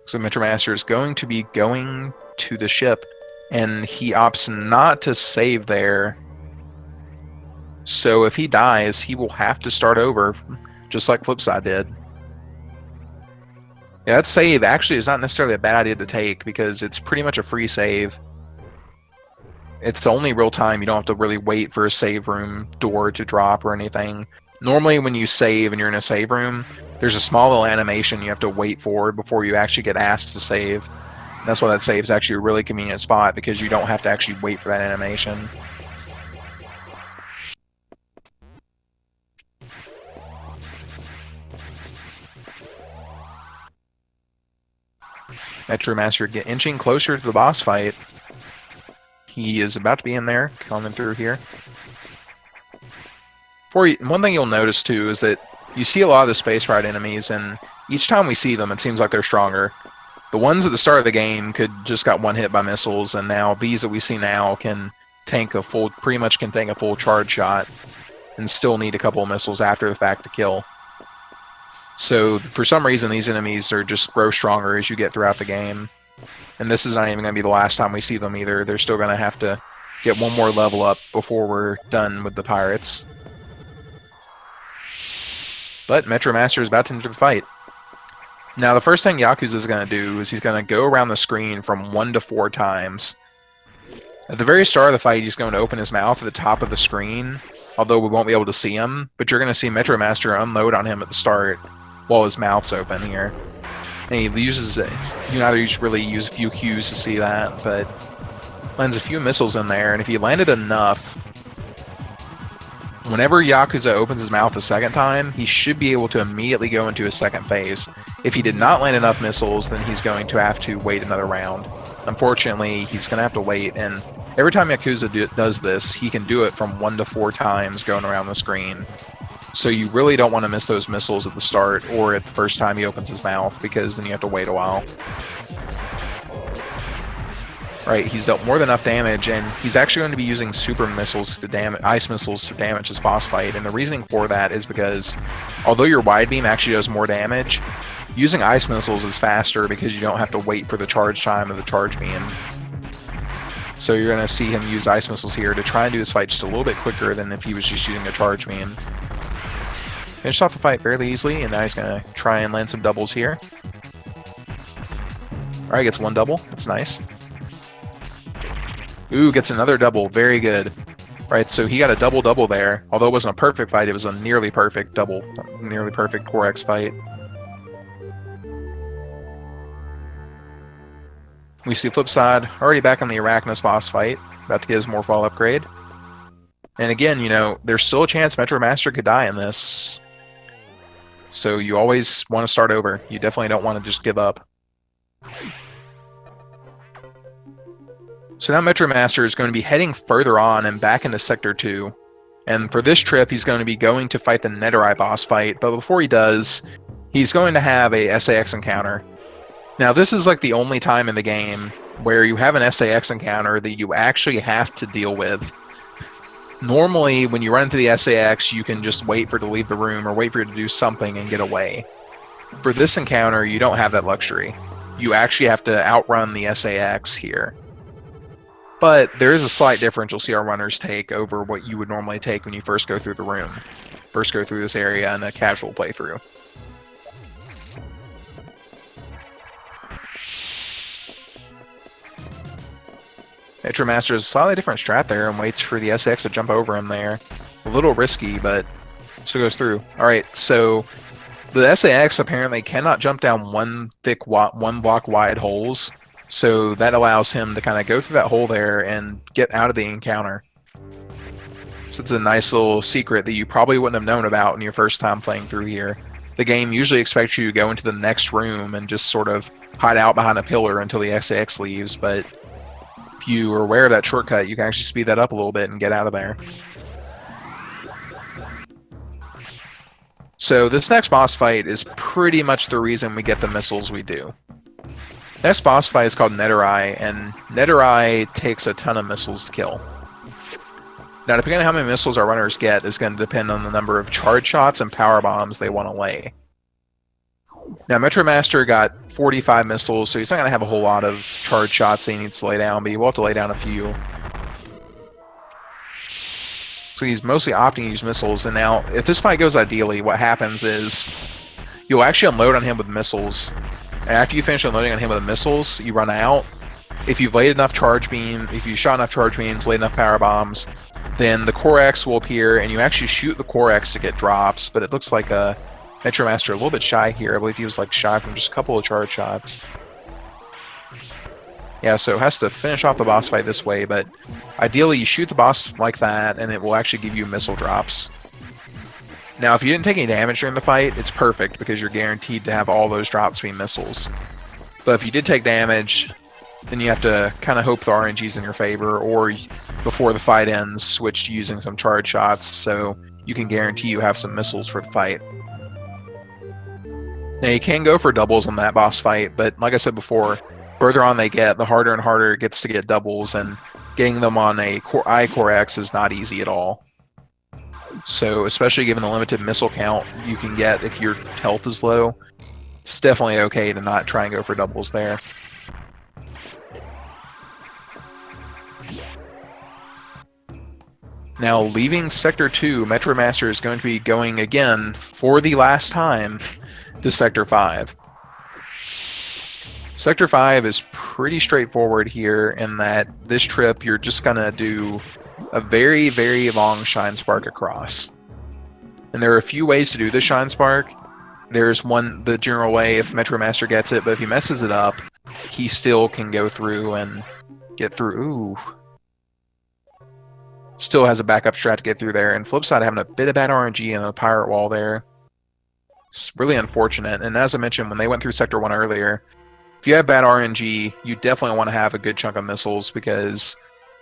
So MetroidMaster is going to be going to the ship, and he opts not to save there. So if he dies, he will have to start over, just like FlipSide did. Yeah, that save actually is not necessarily a bad idea to take, because it's pretty much a free save. It's the only real time you don't have to really wait for a save room door to drop or anything. Normally when you save and you're in a save room, there's a small little animation you have to wait for before you actually get asked to save. And that's why that save is actually a really convenient spot, because you don't have to actually wait for that animation. MetroidMaster inching closer to the boss fight. He is about to be in there, coming through here. One thing you'll notice too is that you see a lot of the Space Ride enemies, and each time we see them, it seems like they're stronger. The ones at the start of the game could just got one hit by missiles, and now these that we see now can tank a full, pretty much can tank a full charge shot, and still need a couple of missiles after the fact to kill. So for some reason, these enemies are just grow stronger as you get throughout the game. And this is not even going to be the last time we see them either. They're still going to have to get one more level up before we're done with the pirates. But MetroidMaster is about to enter the fight. Now the first thing Yakuza is going to do is he's going to go around the screen from 1 to 4 times. At the very start of the fight, he's going to open his mouth at the top of the screen, although we won't be able to see him, but you're going to see MetroidMaster unload on him at the start while his mouth's open here. And he uses, you can either really use a few cues to see that, but lands a few missiles in there, and if he landed enough, whenever Yakuza opens his mouth a second time, he should be able to immediately go into his second phase. If he did not land enough missiles, then he's going to have to wait another round. Unfortunately, he's going to have to wait, and every time Yakuza does this, he can do it from 1 to 4 times going around the screen. So you really don't want to miss those missiles at the start or at the first time he opens his mouth, because then you have to wait a while. Right, he's dealt more than enough damage, and he's actually going to be using super missiles to damage, ice missiles to damage his boss fight. And the reasoning for that is because, although your wide beam actually does more damage, using ice missiles is faster because you don't have to wait for the charge time of the charge beam. So you're going to see him use ice missiles here to try and do his fight just a little bit quicker than if he was just using a charge beam. Finished off the fight fairly easily, and now he's going to try and land some doubles here. Alright, gets one double. That's nice. Ooh, gets another double. Very good. Right, so he got a double-double there. Although it wasn't a perfect fight, it was a nearly perfect double. Nearly perfect 4x fight. We see FlipSide already back on the Arachnus boss fight. About to get his Morphball upgrade. And again, you know, there's still a chance MetroidMaster could die in this. So you always want to start over. You definitely don't want to just give up. So now MetroidMaster is going to be heading further on and back into Sector 2. And for this trip, he's going to be going to fight the Nethereye boss fight. But before he does, he's going to have a SAX encounter. Now this is like the only time in the game where you have an SAX encounter that you actually have to deal with. Normally, when you run into the SAX, you can just wait for it to leave the room or wait for it to do something and get away. For this encounter, you don't have that luxury. You actually have to outrun the SAX here. But there is a slight difference you'll see our runners take over what you would normally take when you first go through the room. First go through this area in a casual playthrough. MetroidMaster is a slightly different strat there and waits for the SX to jump over him there. A little risky, but still goes through. Alright, so the SAX apparently cannot jump down one block wide holes, so that allows him to kind of go through that hole there and get out of the encounter. So it's a nice little secret that you probably wouldn't have known about in your first time playing through here. The game usually expects you to go into the next room and just sort of hide out behind a pillar until the SAX leaves, but if you are aware of that shortcut, you can actually speed that up a little bit and get out of there. So this next boss fight is pretty much the reason we get the missiles we do. Next boss fight is called Nethereye, and Nethereye takes a ton of missiles to kill. Now, depending on how many missiles our runners get is going to depend on the number of charge shots and power bombs they want to lay. Now, MetroidMaster got 45 missiles, so he's not going to have a whole lot of charge shots he needs to lay down, but he will have to lay down a few. So he's mostly opting to use missiles, and now, if this fight goes ideally, what happens is you'll actually unload on him with missiles. And after you finish unloading on him with the missiles, you run out. If you've laid enough charge beam, if you shot enough charge beams, laid enough power bombs, then the Core X will appear, and you actually shoot the Core X to get drops, but it looks like MetroidMaster a little bit shy here. I believe he was like shy from just a couple of charge shots. Yeah, so it has to finish off the boss fight this way, but ideally you shoot the boss like that, and it will actually give you missile drops. Now, if you didn't take any damage during the fight, it's perfect, because you're guaranteed to have all those drops being missiles. But if you did take damage, then you have to kind of hope the RNG's in your favor, or before the fight ends, switch to using some charge shots, so you can guarantee you have some missiles for the fight. Now, you can go for doubles on that boss fight, but like I said before, further on they get, the harder and harder it gets to get doubles, and getting them on a Core X is not easy at all. So, especially given the limited missile count you can get if your health is low, it's definitely okay to not try and go for doubles there. Now, leaving Sector 2, MetroidMaster is going to be going again, for the last time, to Sector 5. Sector 5 is pretty straightforward here in that this trip you're just going to do a very, very long Shine Spark across. And there are a few ways to do the Shine Spark. There's the general way if MetroidMaster gets it, but if he messes it up, he still can go through and get through. Ooh. Still has a backup strat to get through there. And FlipSide having a bit of bad RNG in the pirate wall there. It's really unfortunate. And as I mentioned, when they went through Sector 1 earlier, if you have bad RNG, you definitely want to have a good chunk of missiles, because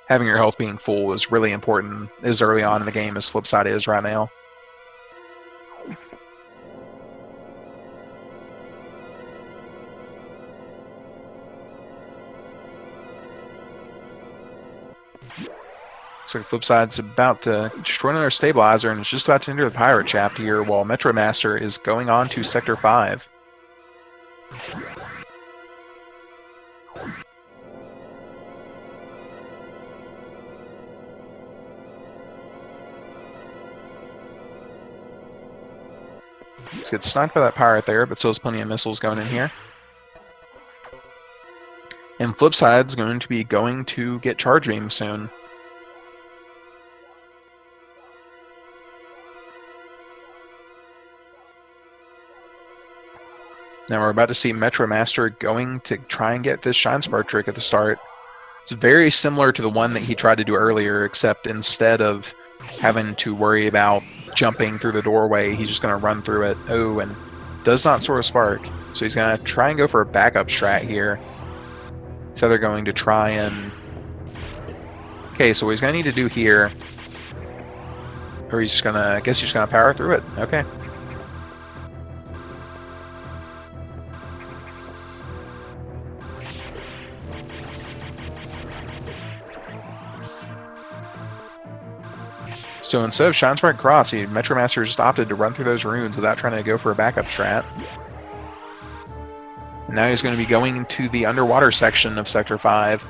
having your health being full is really important as early on in the game as FlipSide is right now. Looks like FlipSide's about to destroy another stabilizer and is just about to enter the pirate shaft here, while MetroidMaster is going on to Sector 5. Let's get sniped by that pirate there, but still has plenty of missiles going in here. And FlipSide's going to be going to get Charge Beam soon. Now we're about to see MetroidMaster going to try and get this Shine Spark trick at the start. It's very similar to the one that he tried to do earlier, except instead of having to worry about jumping through the doorway, he's just going to run through it. Oh, and does not sort of spark. So he's going to try and go for a backup strat here. So they're going to try and... Okay, so what he's going to need to do here... Or he's just going to... I guess he's just going to power through it. Okay. So instead of Shine Spark Cross, MetroidMaster just opted to run through those runes without trying to go for a backup strat. And now he's going to be going into the underwater section of Sector 5.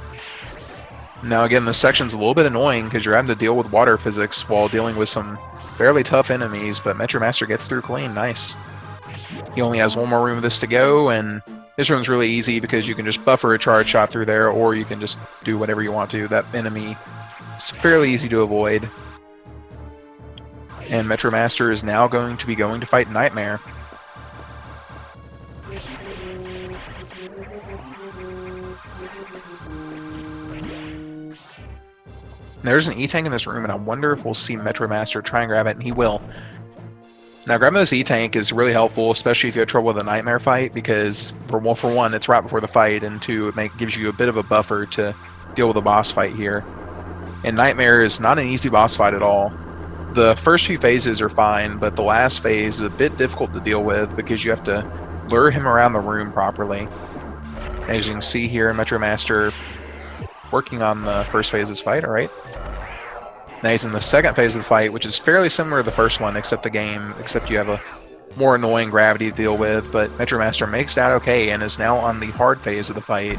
Now again, this section's a little bit annoying because you're having to deal with water physics while dealing with some fairly tough enemies, but MetroidMaster gets through clean. Nice. He only has one more room of this to go, and this room's really easy because you can just buffer a charge shot through there, or you can just do whatever you want to. That enemy is fairly easy to avoid. And MetroidMaster is now going to be going to fight Nightmare. There's an E-Tank in this room, and I wonder if we'll see MetroidMaster try and grab it, and he will. Now, grabbing this E-Tank is really helpful, especially if you have trouble with a Nightmare fight, because for one, it's right before the fight, and two, it gives you a bit of a buffer to deal with a boss fight here. And Nightmare is not an easy boss fight at all. The first few phases are fine, but the last phase is a bit difficult to deal with because you have to lure him around the room properly. As you can see here, MetroidMaster working on the first phase of this fight, alright. Now he's in the second phase of the fight, which is fairly similar to the first one, except you have a more annoying gravity to deal with, but MetroidMaster makes that okay and is now on the hard phase of the fight.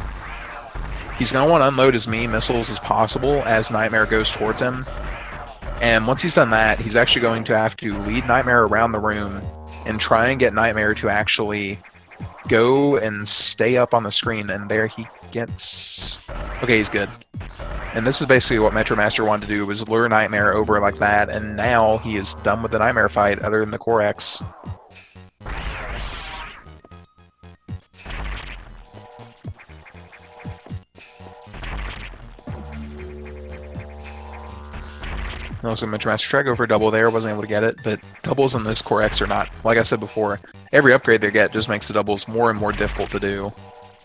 He's going to want to unload as many missiles as possible as Nightmare goes towards him. And once he's done that, he's actually going to have to lead Nightmare around the room and try and get Nightmare to actually go and stay up on the screen. And there he gets... Okay, he's good. And this is basically what MetroidMaster wanted to do, was lure Nightmare over like that, and now he is done with the Nightmare fight other than the Core X. Also, MetroidMaster tried to go for a double there, wasn't able to get it, but doubles in this Core X are not, like I said before, every upgrade they get just makes the doubles more and more difficult to do,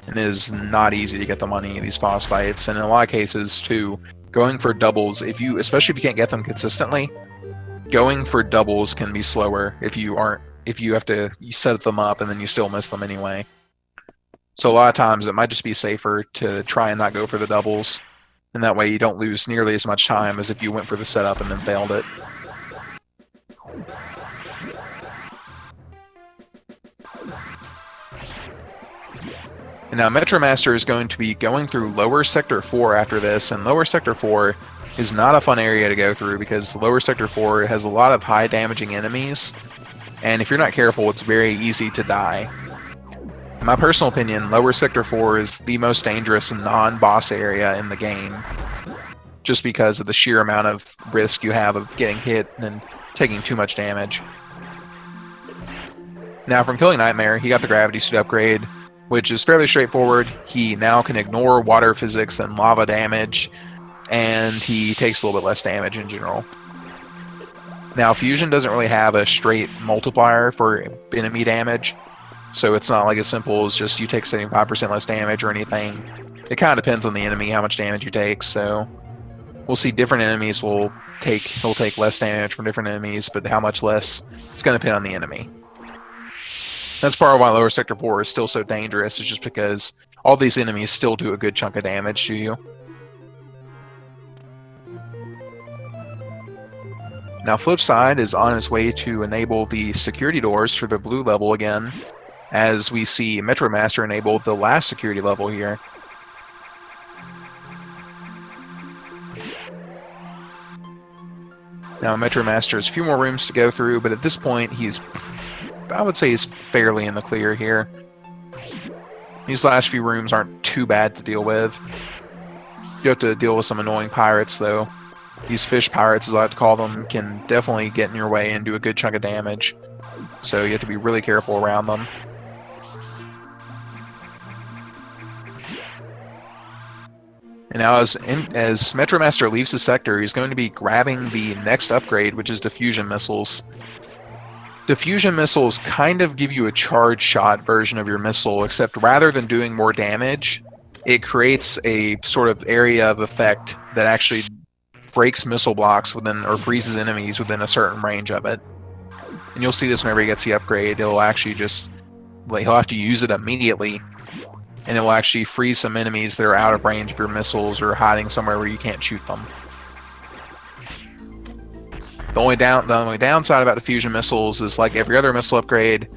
and it is not easy to get the money in these boss fights, and in a lot of cases, too, going for doubles, especially if you can't get them consistently, going for doubles can be slower if you have to set them up and then you still miss them anyway. So a lot of times it might just be safer to try and not go for the doubles, and that way you don't lose nearly as much time as if you went for the setup and then failed it. And now MetroidMaster is going to be going through Lower Sector 4 after this, and Lower Sector 4 is not a fun area to go through because Lower Sector 4 has a lot of high damaging enemies, and if you're not careful, it's very easy to die. In my personal opinion, Lower Sector 4 is the most dangerous non-boss area in the game, just because of the sheer amount of risk you have of getting hit and taking too much damage. Now, from killing Nightmare, he got the Gravity Suit upgrade, which is fairly straightforward. He now can ignore water physics and lava damage, and he takes a little bit less damage in general. Now, Fusion doesn't really have a straight multiplier for enemy damage, so it's not like as simple as just you take 75% less damage or anything. It kind of depends on the enemy, how much damage you take, so we'll see different enemies will take less damage from different enemies, but how much less, it's going to depend on the enemy. That's part of why Lower Sector 4 is still so dangerous, is just because all these enemies still do a good chunk of damage to you. Now FlipSide is on its way to enable the security doors for the blue level again, as we see MetroidMaster enable the last security level here. Now MetroidMaster has a few more rooms to go through, but at this point I would say he's fairly in the clear here. These last few rooms aren't too bad to deal with. You have to deal with some annoying pirates, though. These fish pirates, as I like to call them, can definitely get in your way and do a good chunk of damage. So you have to be really careful around them. And now as MetroidMaster leaves the sector, he's going to be grabbing the next upgrade, which is diffusion missiles. Diffusion missiles kind of give you a charge shot version of your missile, except rather than doing more damage, it creates a sort of area of effect that actually breaks missile blocks within, or freezes enemies within a certain range of it. And you'll see this whenever he gets the upgrade. It'll actually just, he'll have to use it immediately, and it will actually freeze some enemies that are out of range of your missiles or hiding somewhere where you can't shoot them. The only downside about diffusion missiles is, like every other missile upgrade,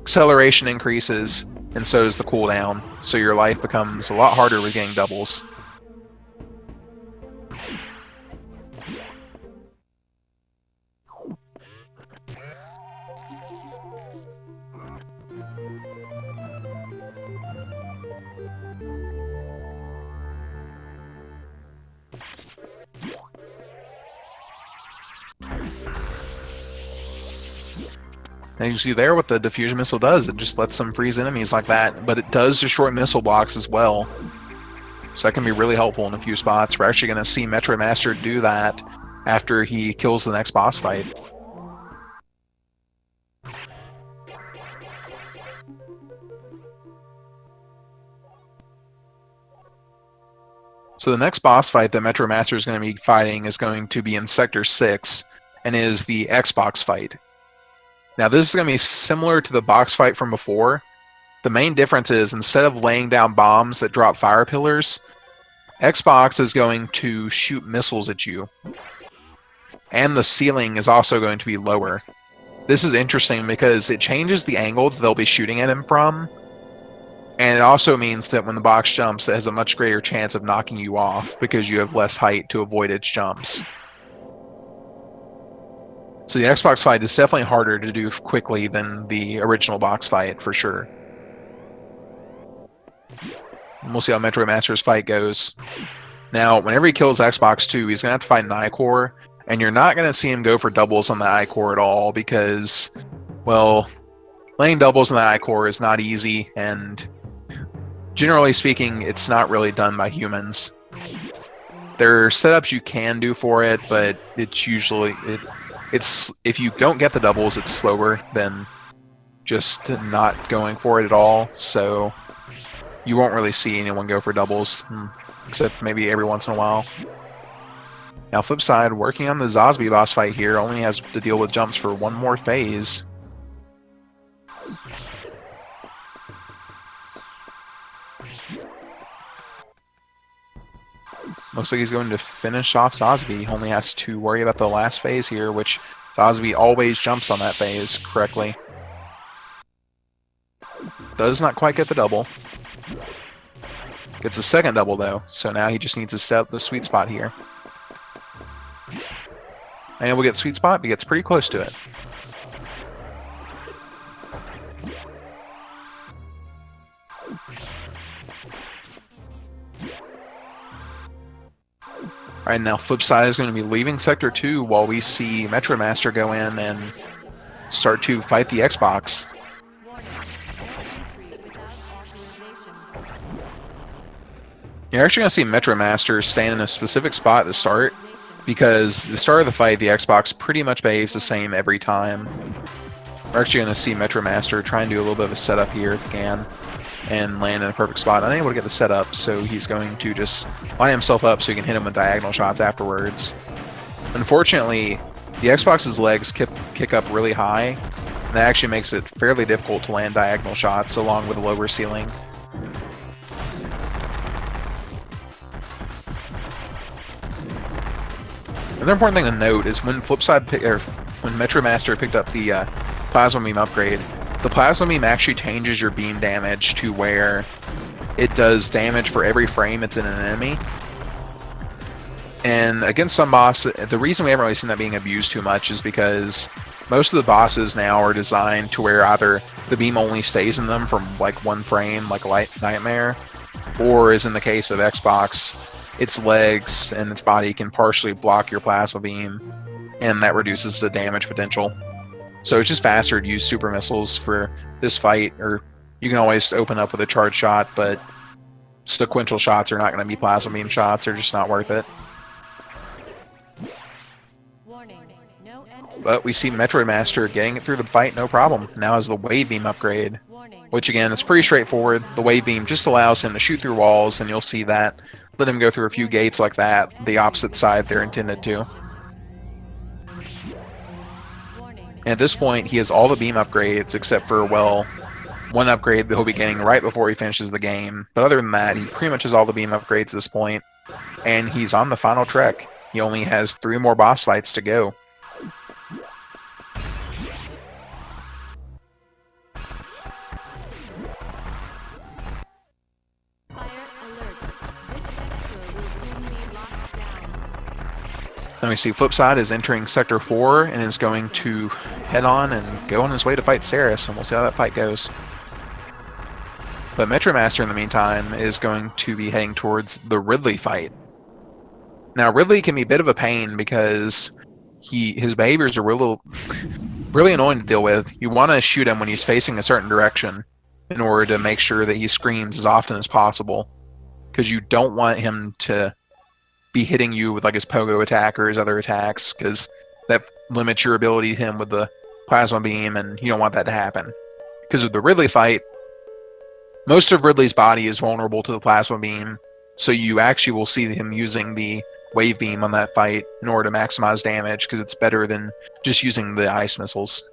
acceleration increases, and so does the cooldown, so your life becomes a lot harder with getting doubles. And you see there what the diffusion missile does, it just lets them freeze enemies like that, but it does destroy missile blocks as well. So that can be really helpful in a few spots. We're actually going to see MetroidMaster do that after he kills the next boss fight. So the next boss fight that MetroidMaster is going to be fighting is going to be in Sector 6, and is the Xbox fight. Now this is going to be similar to the box fight from before. The main difference is, instead of laying down bombs that drop fire pillars, Xbox is going to shoot missiles at you. And the ceiling is also going to be lower. This is interesting because it changes the angle that they'll be shooting at him from, and it also means that when the box jumps, it has a much greater chance of knocking you off because you have less height to avoid its jumps. So the Xbox fight is definitely harder to do quickly than the original box fight, for sure. And we'll see how MetroidMaster's fight goes. Now, whenever he kills Xbox 2, he's going to have to fight an I-Core, and you're not going to see him go for doubles on the I-Core at all because, well, laying doubles on the I-Core is not easy, and generally speaking, it's not really done by humans. There are setups you can do for it, but it's usually it's if you don't get the doubles, it's slower than just not going for it at all. So you won't really see anyone go for doubles, except maybe every once in a while. Now, flip side, working on the Zosby boss fight here, only has to deal with jumps for one more phase. Looks like he's going to finish off Zosby. He only has to worry about the last phase here, which Zosby always jumps on that phase correctly. Does not quite get the double. Gets a second double, though, so now he just needs to set up the sweet spot here. And we'll get sweet spot, but he gets pretty close to it. Alright, now FlipSide is going to be leaving Sector 2 while we see MetroidMaster go in and start to fight the Xbox. You're actually going to see MetroidMaster stand in a specific spot at the start, because the start of the fight, the Xbox pretty much behaves the same every time. We're actually going to see MetroidMaster try and do a little bit of a setup here if he can, and land in a perfect spot. Unable to get the setup, so he's going to just line himself up so he can hit him with diagonal shots afterwards. Unfortunately, the Xbox's legs kick up really high, and that actually makes it fairly difficult to land diagonal shots along with a lower ceiling. Another important thing to note is when when MetroidMaster picked up the Plasma Beam upgrade, the Plasma Beam actually changes your beam damage to where it does damage for every frame it's in an enemy. And against some bosses, the reason we haven't really seen that being abused too much is because most of the bosses now are designed to where either the beam only stays in them from like one frame, like a Light Nightmare, or as in the case of Xbox, its legs and its body can partially block your plasma beam, and that reduces the damage potential. So it's just faster to use super missiles for this fight, or you can always open up with a charge shot, but sequential shots are not going to be plasma beam shots, they're just not worth it. But we see MetroidMaster getting it through the fight no problem. Now has the Wave Beam upgrade, which again is pretty straightforward. The Wave Beam just allows him to shoot through walls, and you'll see that. Let him go through a few gates like that, the opposite side they're intended to. And at this point, he has all the beam upgrades except for, well, one upgrade that he'll be getting right before he finishes the game. But other than that, he pretty much has all the beam upgrades at this point, and he's on the final trek. He only has 3 more boss fights to go. Then we see FlipSide is entering Sector 4 and is going to head on and go on his way to fight Ceres, and we'll see how that fight goes. But MetroidMaster, in the meantime, is going to be heading towards the Ridley fight. Now, Ridley can be a bit of a pain because his behaviors are really annoying to deal with. You want to shoot him when he's facing a certain direction in order to make sure that he screams as often as possible, because you don't want him to be hitting you with like his pogo attack or his other attacks, because that limits your ability to hit him with the plasma beam, and you don't want that to happen. Because of the Ridley fight, most of Ridley's body is vulnerable to the plasma beam, so you actually will see him using the wave beam on that fight in order to maximize damage, because it's better than just using the ice missiles.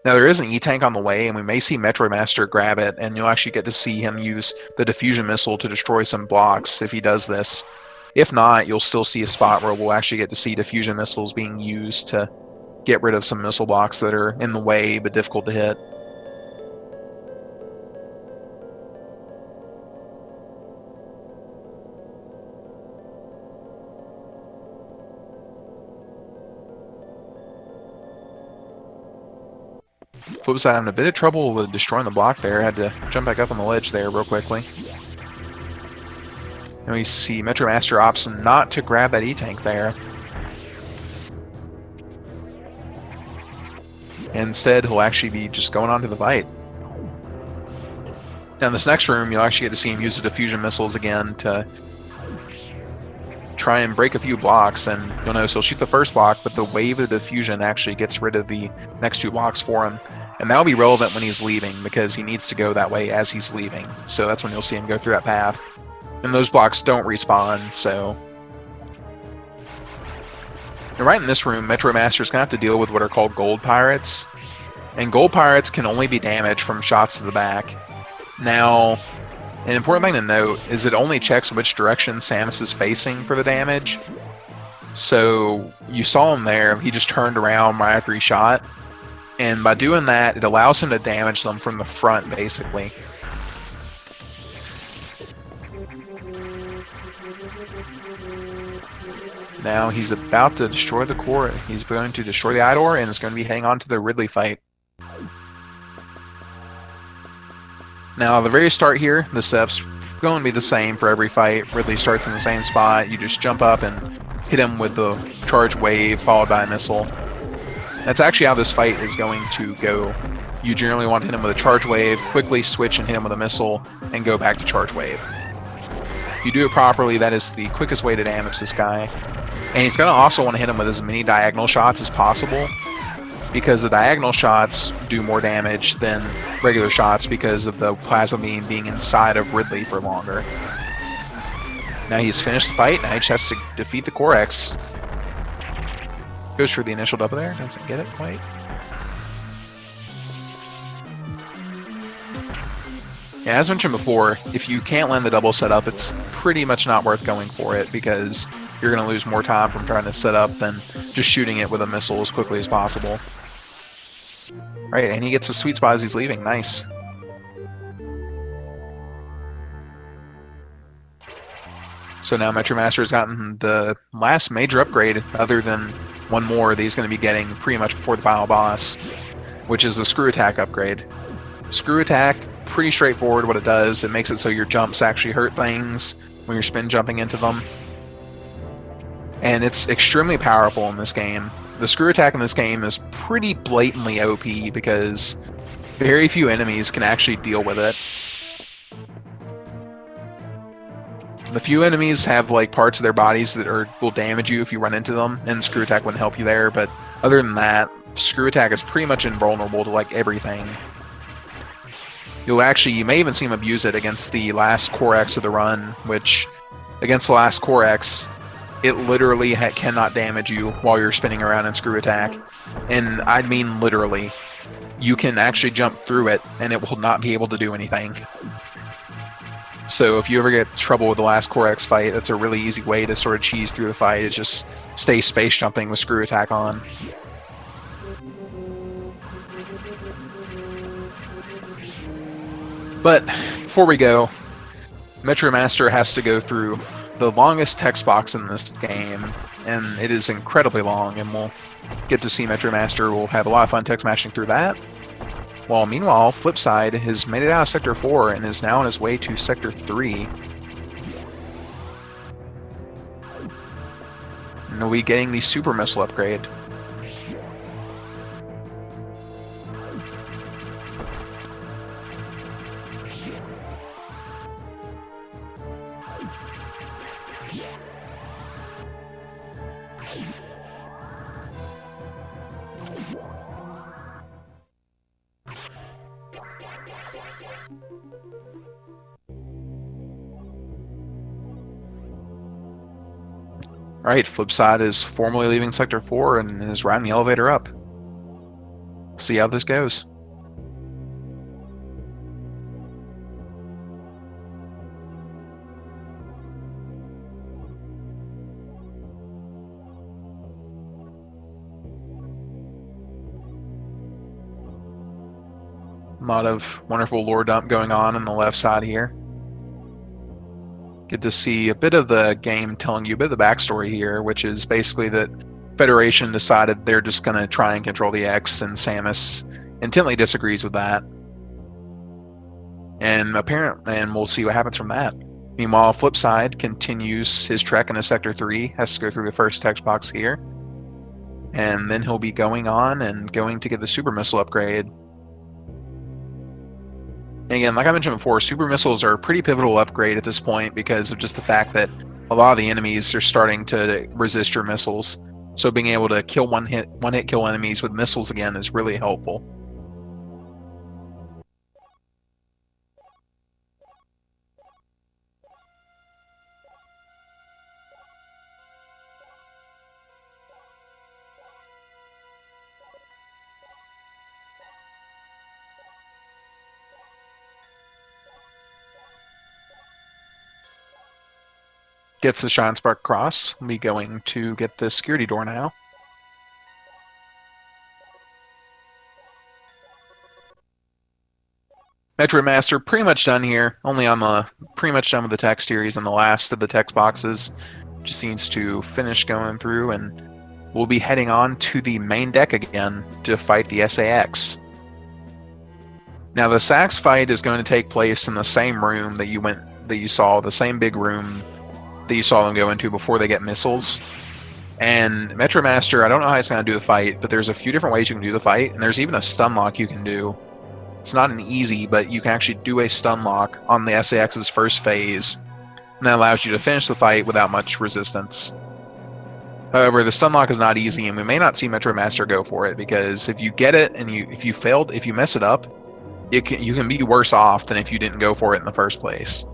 Now, there is an E-Tank on the way, and we may see MetroidMaster grab it, and you'll actually get to see him use the diffusion missile to destroy some blocks if he does this. If not, you'll still see a spot where we'll actually get to see diffusion missiles being used to get rid of some missile blocks that are in the way but difficult to hit. FlipSide having a bit of trouble with destroying the block there. Had to jump back up on the ledge there real quickly. And we see MetroidMaster opts not to grab that E-Tank there. Instead, he'll actually be just going on to the fight. Now in this next room, you'll actually get to see him use the diffusion missiles again to try and break a few blocks, and you'll notice he'll shoot the first block, but the wave of diffusion actually gets rid of the next two blocks for him. And that'll be relevant when he's leaving, because he needs to go that way as he's leaving. So that's when you'll see him go through that path. And those blocks don't respawn, so... And right in this room, MetroidMaster's going to have to deal with what are called gold pirates. And gold pirates can only be damaged from shots to the back. Now, an important thing to note is it only checks which direction Samus is facing for the damage. So you saw him there, he just turned around right after he shot. And by doing that, it allows him to damage them from the front, basically. Now he's about to destroy the core. He's going to destroy the Idor and is going to be heading on to the Ridley fight. Now, at the very start here, the setup's going to be the same for every fight. Ridley starts in the same spot. You just jump up and hit him with the charge wave, followed by a missile. That's actually how this fight is going to go. You generally want to hit him with a charge wave, quickly switch and hit him with a missile, and go back to charge wave. If you do it properly, that is the quickest way to damage this guy. And he's going to also want to hit him with as many diagonal shots as possible, because the diagonal shots do more damage than regular shots because of the plasma beam being inside of Ridley for longer. Now he's finished the fight, now he just has to defeat the Corex. Goes for the initial double there, doesn't get it quite. Yeah, as mentioned before, if you can't land the double setup, it's pretty much not worth going for it, because you're going to lose more time from trying to set up than just shooting it with a missile as quickly as possible. Right, and he gets a sweet spot as he's leaving. Nice. So now MetroidMaster has gotten the last major upgrade, other than one more that he's going to be getting pretty much before the final boss, which is the Screw Attack upgrade. Screw Attack, pretty straightforward what it does. It makes it so your jumps actually hurt things when you're spin jumping into them. And it's extremely powerful in this game. The Screw Attack in this game is pretty blatantly OP because very few enemies can actually deal with it. The few enemies have like parts of their bodies that will damage you if you run into them, and Screw Attack wouldn't help you there, but other than that, Screw Attack is pretty much invulnerable to like everything. You may even see him abuse it against the last Corex of the run, which, against the last Corex, it literally cannot damage you while you're spinning around in Screw Attack. And I mean literally. You can actually jump through it, and it will not be able to do anything. So if you ever get trouble with the last Corex fight, that's a really easy way to sort of cheese through the fight, is just stay space jumping with Screw Attack on. But before we go, MetroidMaster has to go through the longest text box in this game, and it is incredibly long, and we'll get to see MetroidMaster. We'll have a lot of fun text mashing through that. While meanwhile, FlipSide has made it out of Sector 4 and is now on his way to Sector 3. And we'll be getting the Super Missile upgrade. Alright, FlipSide is formally leaving Sector 4 and is riding the elevator up. See how this goes. A lot of wonderful lore dump going on the left side here. Get to see a bit of the game telling you a bit of the backstory here, which is basically that Federation decided they're just going to try and control the X, and Samus intently disagrees with that. And we'll see what happens from that. Meanwhile, FlipSide continues his trek into Sector 3, has to go through the first text box here. And then he'll be going on and going to get the Super Missile upgrade. And again, like I mentioned before, Super Missiles are a pretty pivotal upgrade at this point because of just the fact that a lot of the enemies are starting to resist your missiles. So being able to kill one hit kill enemies with missiles again is really helpful. Gets the Shine Spark across. We'll be going to get the security door now. MetroidMaster pretty much done here. Only on the pretty much done with the text here. He's on the last of the text boxes. Just needs to finish going through, and we'll be heading on to the main deck again to fight the SAX. Now the SAX fight is going to take place in the same room that you saw, the same big room that you saw them go into before they get missiles. And MetroidMaster, I don't know how he's going to do the fight, but there's a few different ways you can do the fight, and there's even a stun lock you can do. It's not an easy, but you can actually do a stun lock on the SAX's first phase, and that allows you to finish the fight without much resistance. However, the stun lock is not easy, and we may not see MetroidMaster go for it, because if you get it and if you mess it up, you can be worse off than if you didn't go for it in the first place.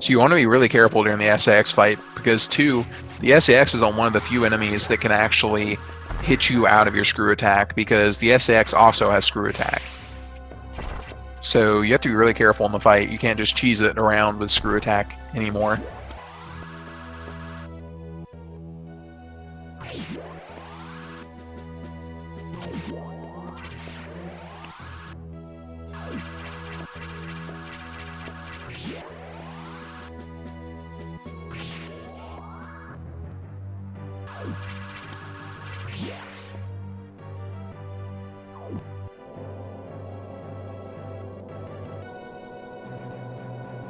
So you want to be really careful during the SAX fight, because the SAX is on one of the few enemies that can actually hit you out of your screw attack, because the SAX also has screw attack. So you have to be really careful in the fight. You can't just cheese it around with screw attack anymore.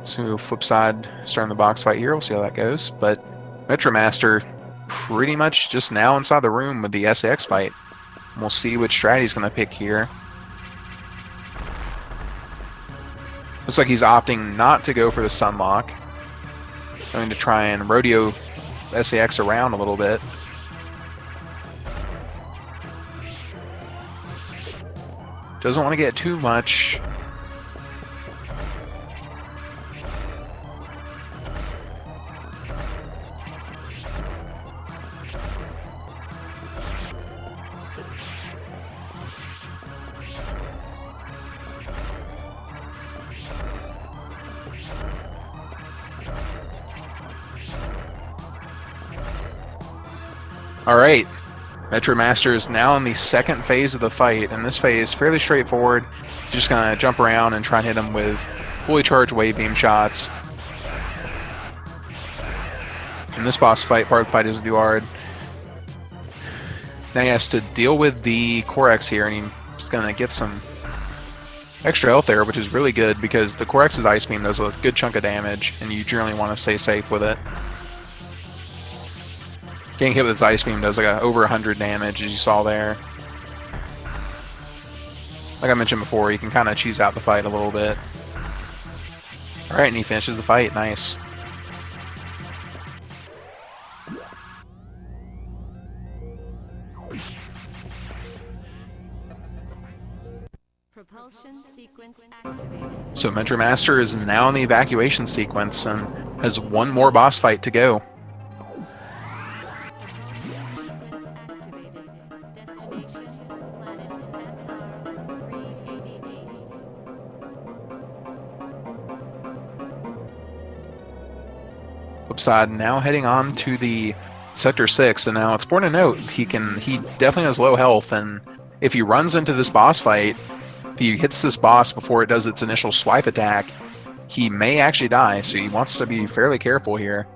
So FlipSide starting the box fight here. We'll see how that goes. But MetroidMaster pretty much just now inside the room with the SAX fight. We'll see which strat he's going to pick here. Looks like he's opting not to go for the Sunlock. Going to try and rodeo SAX around a little bit. Doesn't want to get too much. Alright, MetroidMaster is now in the second phase of the fight, and this phase is fairly straightforward. You're just gonna jump around and try and hit him with fully charged wave beam shots. In this boss fight, part of the fight isn't too hard. Now he has to deal with the Corex here, and he's gonna get some extra health there, which is really good because the Corex's Ice Beam does a good chunk of damage, and you generally want to stay safe with it. Getting hit with its Ice Beam does like over 100 damage, as you saw there. Like I mentioned before, you can kind of cheese out the fight a little bit. Alright, and he finishes the fight. Nice. Propulsion sequence activated. So MetroidMaster is now in the evacuation sequence and has one more boss fight to go. Flipside now heading on to the Sector 6, and now it's important to note he definitely has low health, and if he runs into this boss fight, if he hits this boss before it does its initial swipe attack, he may actually die, so he wants to be fairly careful here.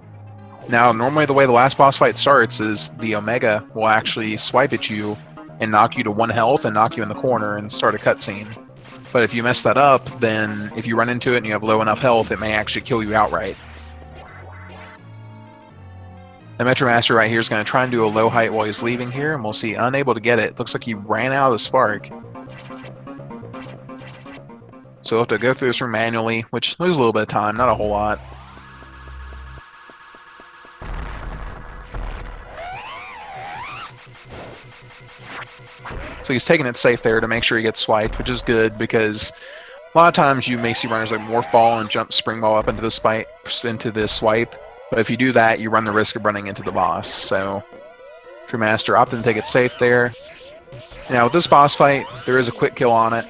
Now, normally the way the last boss fight starts is the Omega will actually swipe at you and knock you to 1 health and knock you in the corner and start a cutscene. But if you mess that up, then if you run into it and you have low enough health, it may actually kill you outright. The MetroidMaster right here is going to try and do a low height while he's leaving here, and we'll see. Unable to get it. Looks like he ran out of the spark. So we'll have to go through this room manually, which loses a little bit of time, not a whole lot. So he's taking it safe there to make sure he gets swiped, which is good because a lot of times you may see runners like morph ball and jump spring ball up into the swipe. But if you do that, you run the risk of running into the boss. So MetroidMaster opted to take it safe there. Now with this boss fight, there is a quick kill on it.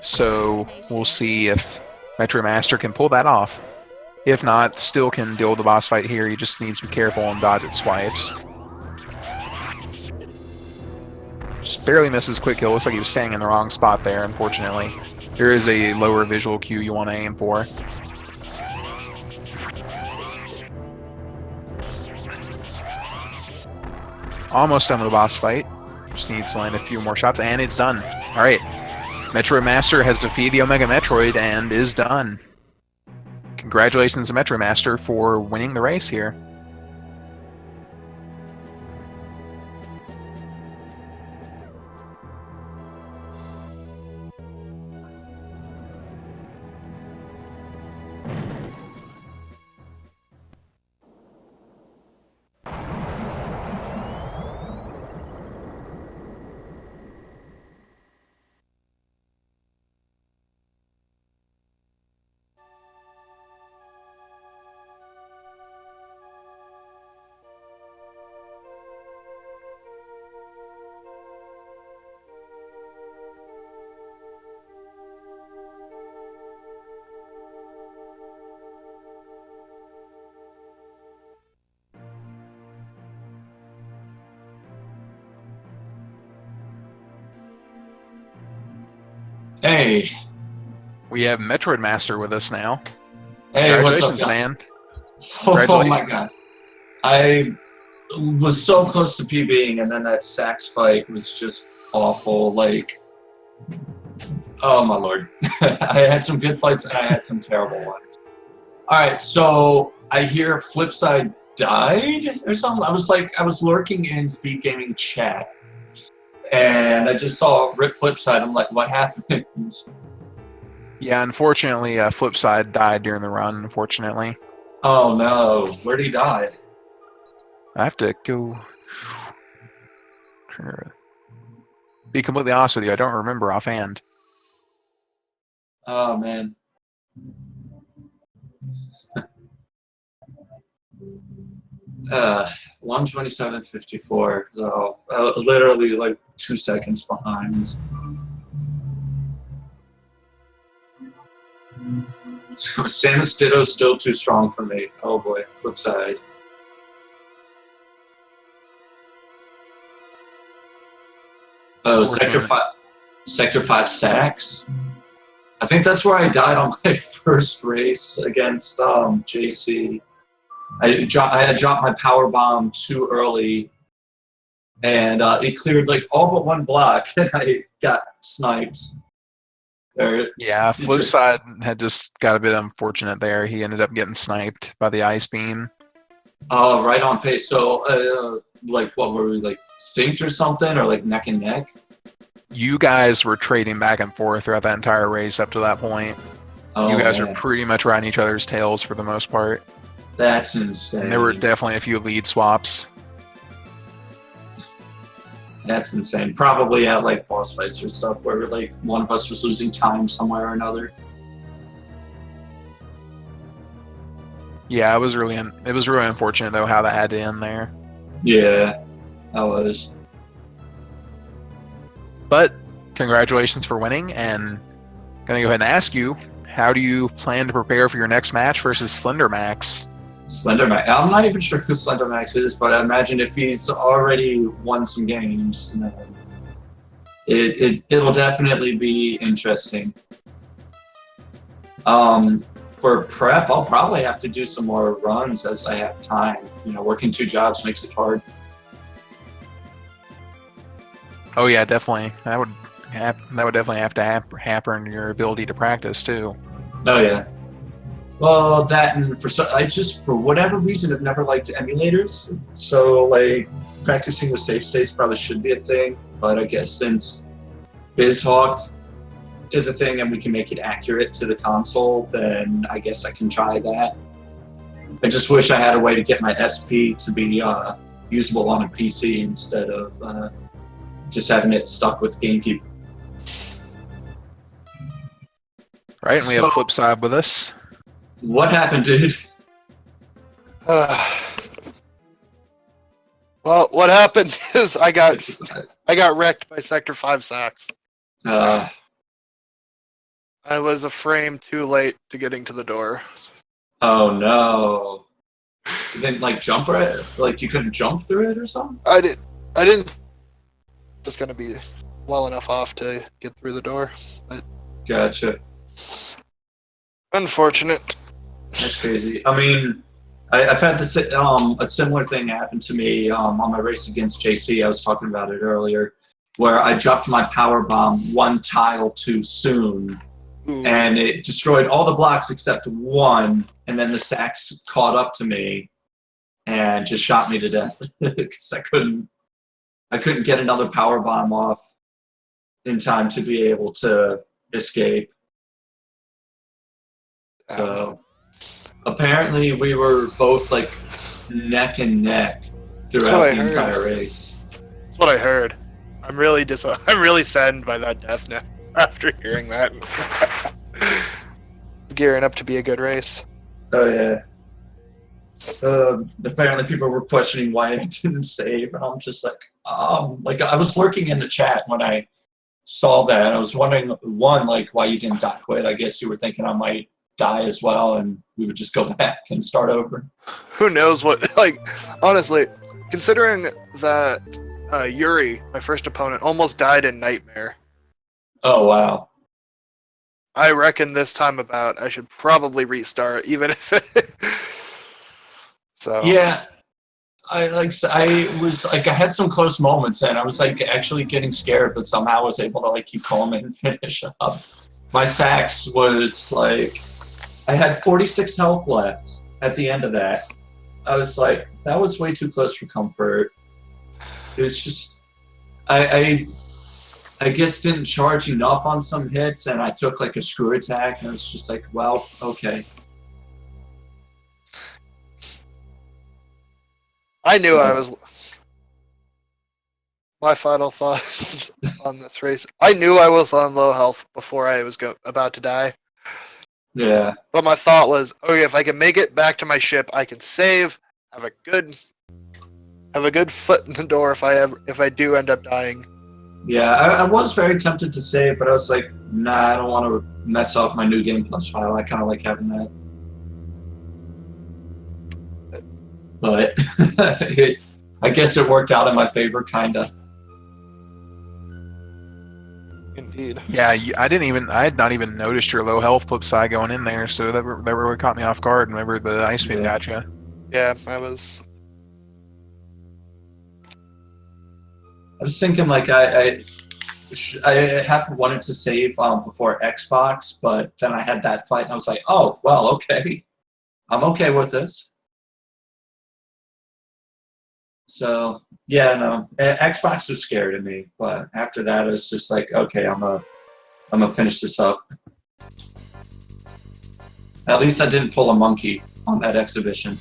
So we'll see if MetroidMaster can pull that off. If not, still can deal with the boss fight here. He just needs to be careful and dodge its swipes. Just barely misses quick kill. Looks like he was staying in the wrong spot there, unfortunately. There is a lower visual cue you want to aim for. Almost done with the boss fight. Just needs to land a few more shots, and it's done. Alright. MetroidMaster has defeated the Omega Metroid and is done. Congratulations to MetroidMaster for winning the race here. Hey. We have MetroidMaster with us now. Hey, what's up, Congratulations, guys? man. Oh my god. I was so close to PBing, and then that sax fight was just awful. Like, oh my lord. I had some good fights, and I had some terrible ones. Alright, so I hear FlipSide died or something. I was lurking in Speed Gaming chat, and I just saw Rip FlipSide. I'm like, what happened? Yeah, unfortunately, FlipSide died during the run, unfortunately. Oh no, where'd he die? I have to go... Be completely honest with you, I don't remember offhand. Oh man. 127.54. So literally like 2 seconds behind. Samus Ditto's still too strong for me. Oh boy, FlipSide. Oh, Sector 5 Sax. I think that's where I died on my first race against JC. I had dropped my power bomb too early, and it cleared like all but one block, and I got sniped. Yeah, FlipSide had just got a bit unfortunate there. He ended up getting sniped by the ice beam. Oh, right on pace. So, like, what were we, like, synced or something, or like neck and neck? You guys were trading back and forth throughout that entire race up to that point. Oh, you guys man. were pretty much riding each other's tails for the most part. That's insane. And there were definitely a few lead swaps. That's insane. Probably at like boss fights or stuff where like one of us was losing time somewhere or another. Yeah, it was really unfortunate though how that had to end there. Yeah, that was. But congratulations for winning, and gonna go ahead and ask you, how do you plan to prepare for your next match versus Slendermax? Slendermax. I'm not even sure who Slendermax is, but I imagine if he's already won some games, then it'll definitely be interesting. For prep, I'll probably have to do some more runs as I have time. You know, working 2 jobs makes it hard. Oh yeah, definitely. That would that would definitely have to hamper your ability to practice too. Oh yeah. Well, that and I just for whatever reason have never liked emulators. So like practicing with save states probably should be a thing. But I guess since BizHawk is a thing and we can make it accurate to the console, then I guess I can try that. I just wish I had a way to get my SP to be usable on a PC instead of just having it stuck with GameCube. Right, and we have FlipSide with us. What happened, dude? Well, what happened is I got wrecked by Sector 5 sacks. I was a frame too late to getting to the door. Oh no! You didn't like jump right? Like you couldn't jump through it or something? I didn't. It's gonna be well enough off to get through the door. But Gotcha. unfortunate. That's crazy. I mean, I've had this a similar thing happen to me on my race against JC. I was talking about it earlier, where I dropped my power bomb one tile too soon. Ooh. And it destroyed all the blocks except one, and then the sacks caught up to me and just shot me to death because I couldn't get another power bomb off in time to be able to escape. So apparently we were both like neck and neck throughout the entire race. That's what I heard. I'm really saddened by that death now after hearing that. Gearing up to be a good race. Oh yeah. Apparently people were questioning why I didn't save, and I'm just like I was lurking in the chat when I saw that. I was wondering, one, like why you didn't die quit. I guess you were thinking I might die as well, and we would just go back and start over. Who knows what? Like, honestly, considering that Yuri, my first opponent, almost died in Nightmare. Oh wow. I reckon this time about I should probably restart, even if so. Yeah, I had some close moments, and I was like actually getting scared, but somehow I was able to like keep calm and finish up. My sacks was like I had 46 health left at the end of that. I was like, that was way too close for comfort. It was just I guess didn't charge enough on some hits, and I took like a screw attack, and I was just like, well, okay. I knew I was. My final thought on this race: I knew I was on low health before I was about to die. Yeah. But my thought was, okay, if I can make it back to my ship, I can save, have a good foot in the door if I do end up dying. Yeah, I was very tempted to save, but I was like, nah, I don't want to mess up my new Game Plus file. I kind of like having that. But I guess it worked out in my favor, kind of. Indeed. Yeah, I had not even noticed your low health flip side going in there, so that really caught me off guard whenever the ice beam got you. Yeah, I was thinking like I have wanted to save before Xbox, but then I had that fight, and I was like, oh well, okay, I'm okay with this. So yeah, no, Xbox was scary to me, but after that, it's just like, okay, I'm gonna finish this up. At least I didn't pull a monkey on that exhibition.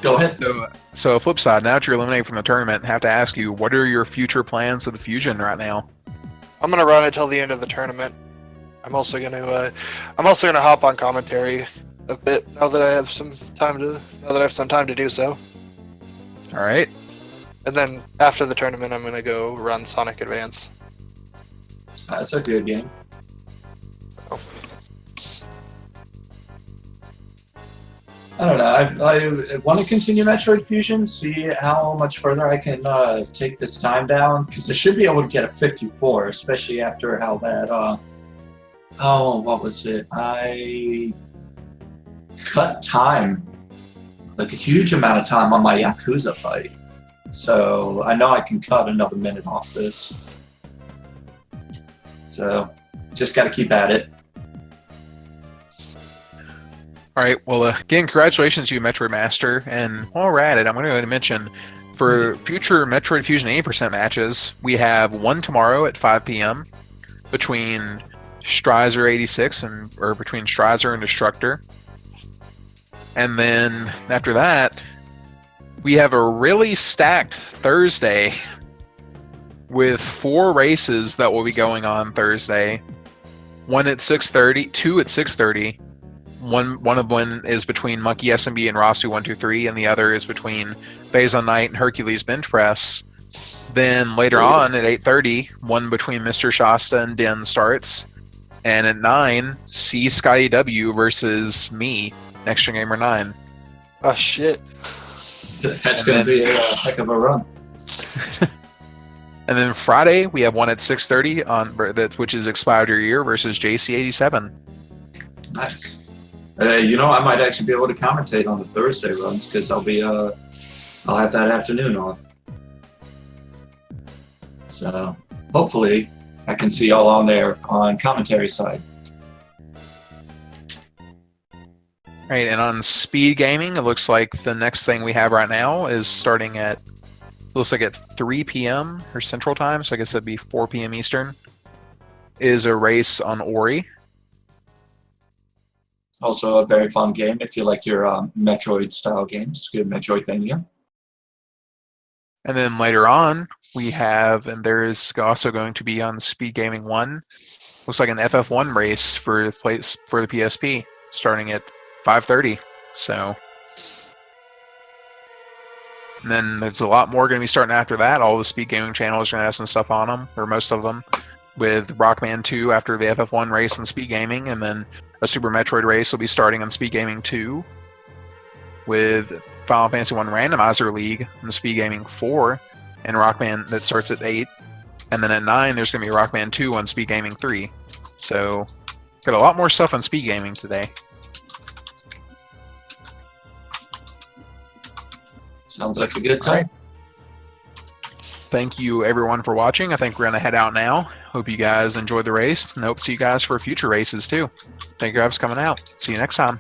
Go ahead. So flip side, now that you're eliminated from the tournament, I have to ask you, what are your future plans with the Fusion right now? I'm gonna run it till the end of the tournament. I'm also gonna hop on commentary a bit now that I have some time to do so. All right. And then after the tournament, I'm gonna go run Sonic Advance. That's a good game. So. I don't know. I want to continue Metroid Fusion, see how much further I can take this time down, because I should be able to get a 54, especially after how that. What was it? I cut time like a huge amount of time on my Yakuza fight. So I know I can cut another minute off this. So just got to keep at it. All right. Well, again, congratulations to you, MetroidMaster. And while we're at it, I'm going to mention for future Metroid Fusion 80% matches, we have one tomorrow at 5 p.m. between Strizer 86 or between Strizer and Destructor. And then after that, we have a really stacked Thursday with 4 races that will be going on Thursday. One at 6:30, 2 at 6:30. One of them is between Monkey SMB and Rasu 123, and the other is between Phazon Knight and Hercules Bench Press. Then later on at 8:30, one between Mr. Shasta and Den starts. And at 9, C Scotty W versus me, Next Gen Gamer 9. Oh shit. That's going to be a heck of a run. And then Friday we have one at 6:30 which is Expired Your Ear versus JC87. Nice. You know, I might actually be able to commentate on the Thursday runs because I'll have that afternoon off. So hopefully I can see y'all on there on commentary side. Right, and on Speed Gaming, it looks like the next thing we have right now is starting at, looks like at 3 p.m. or Central Time, so I guess that'd be 4 p.m. Eastern, is a race on Ori. Also a very fun game if you like your Metroid-style games. Good Metroidvania. And then later on, we have, and there's also going to be on Speed Gaming 1, looks like an FF1 race for the PSP, starting at 5:30. So, and then there's a lot more going to be starting after that. All the Speed Gaming channels are going to have some stuff on them, or most of them, with Rockman 2 after the FF1 race on Speed Gaming, and then a Super Metroid race will be starting on Speed Gaming 2, with Final Fantasy 1 Randomizer League on Speed Gaming 4, and Rockman that starts at 8, and then at 9 there's going to be Rockman 2 on Speed Gaming 3. So, got a lot more stuff on Speed Gaming today. Sounds like a good time. Right. Thank you everyone for watching. I think we're going to head out now. Hope you guys enjoyed the race, and hope to see you guys for future races too. Thank you guys for coming out. See you next time.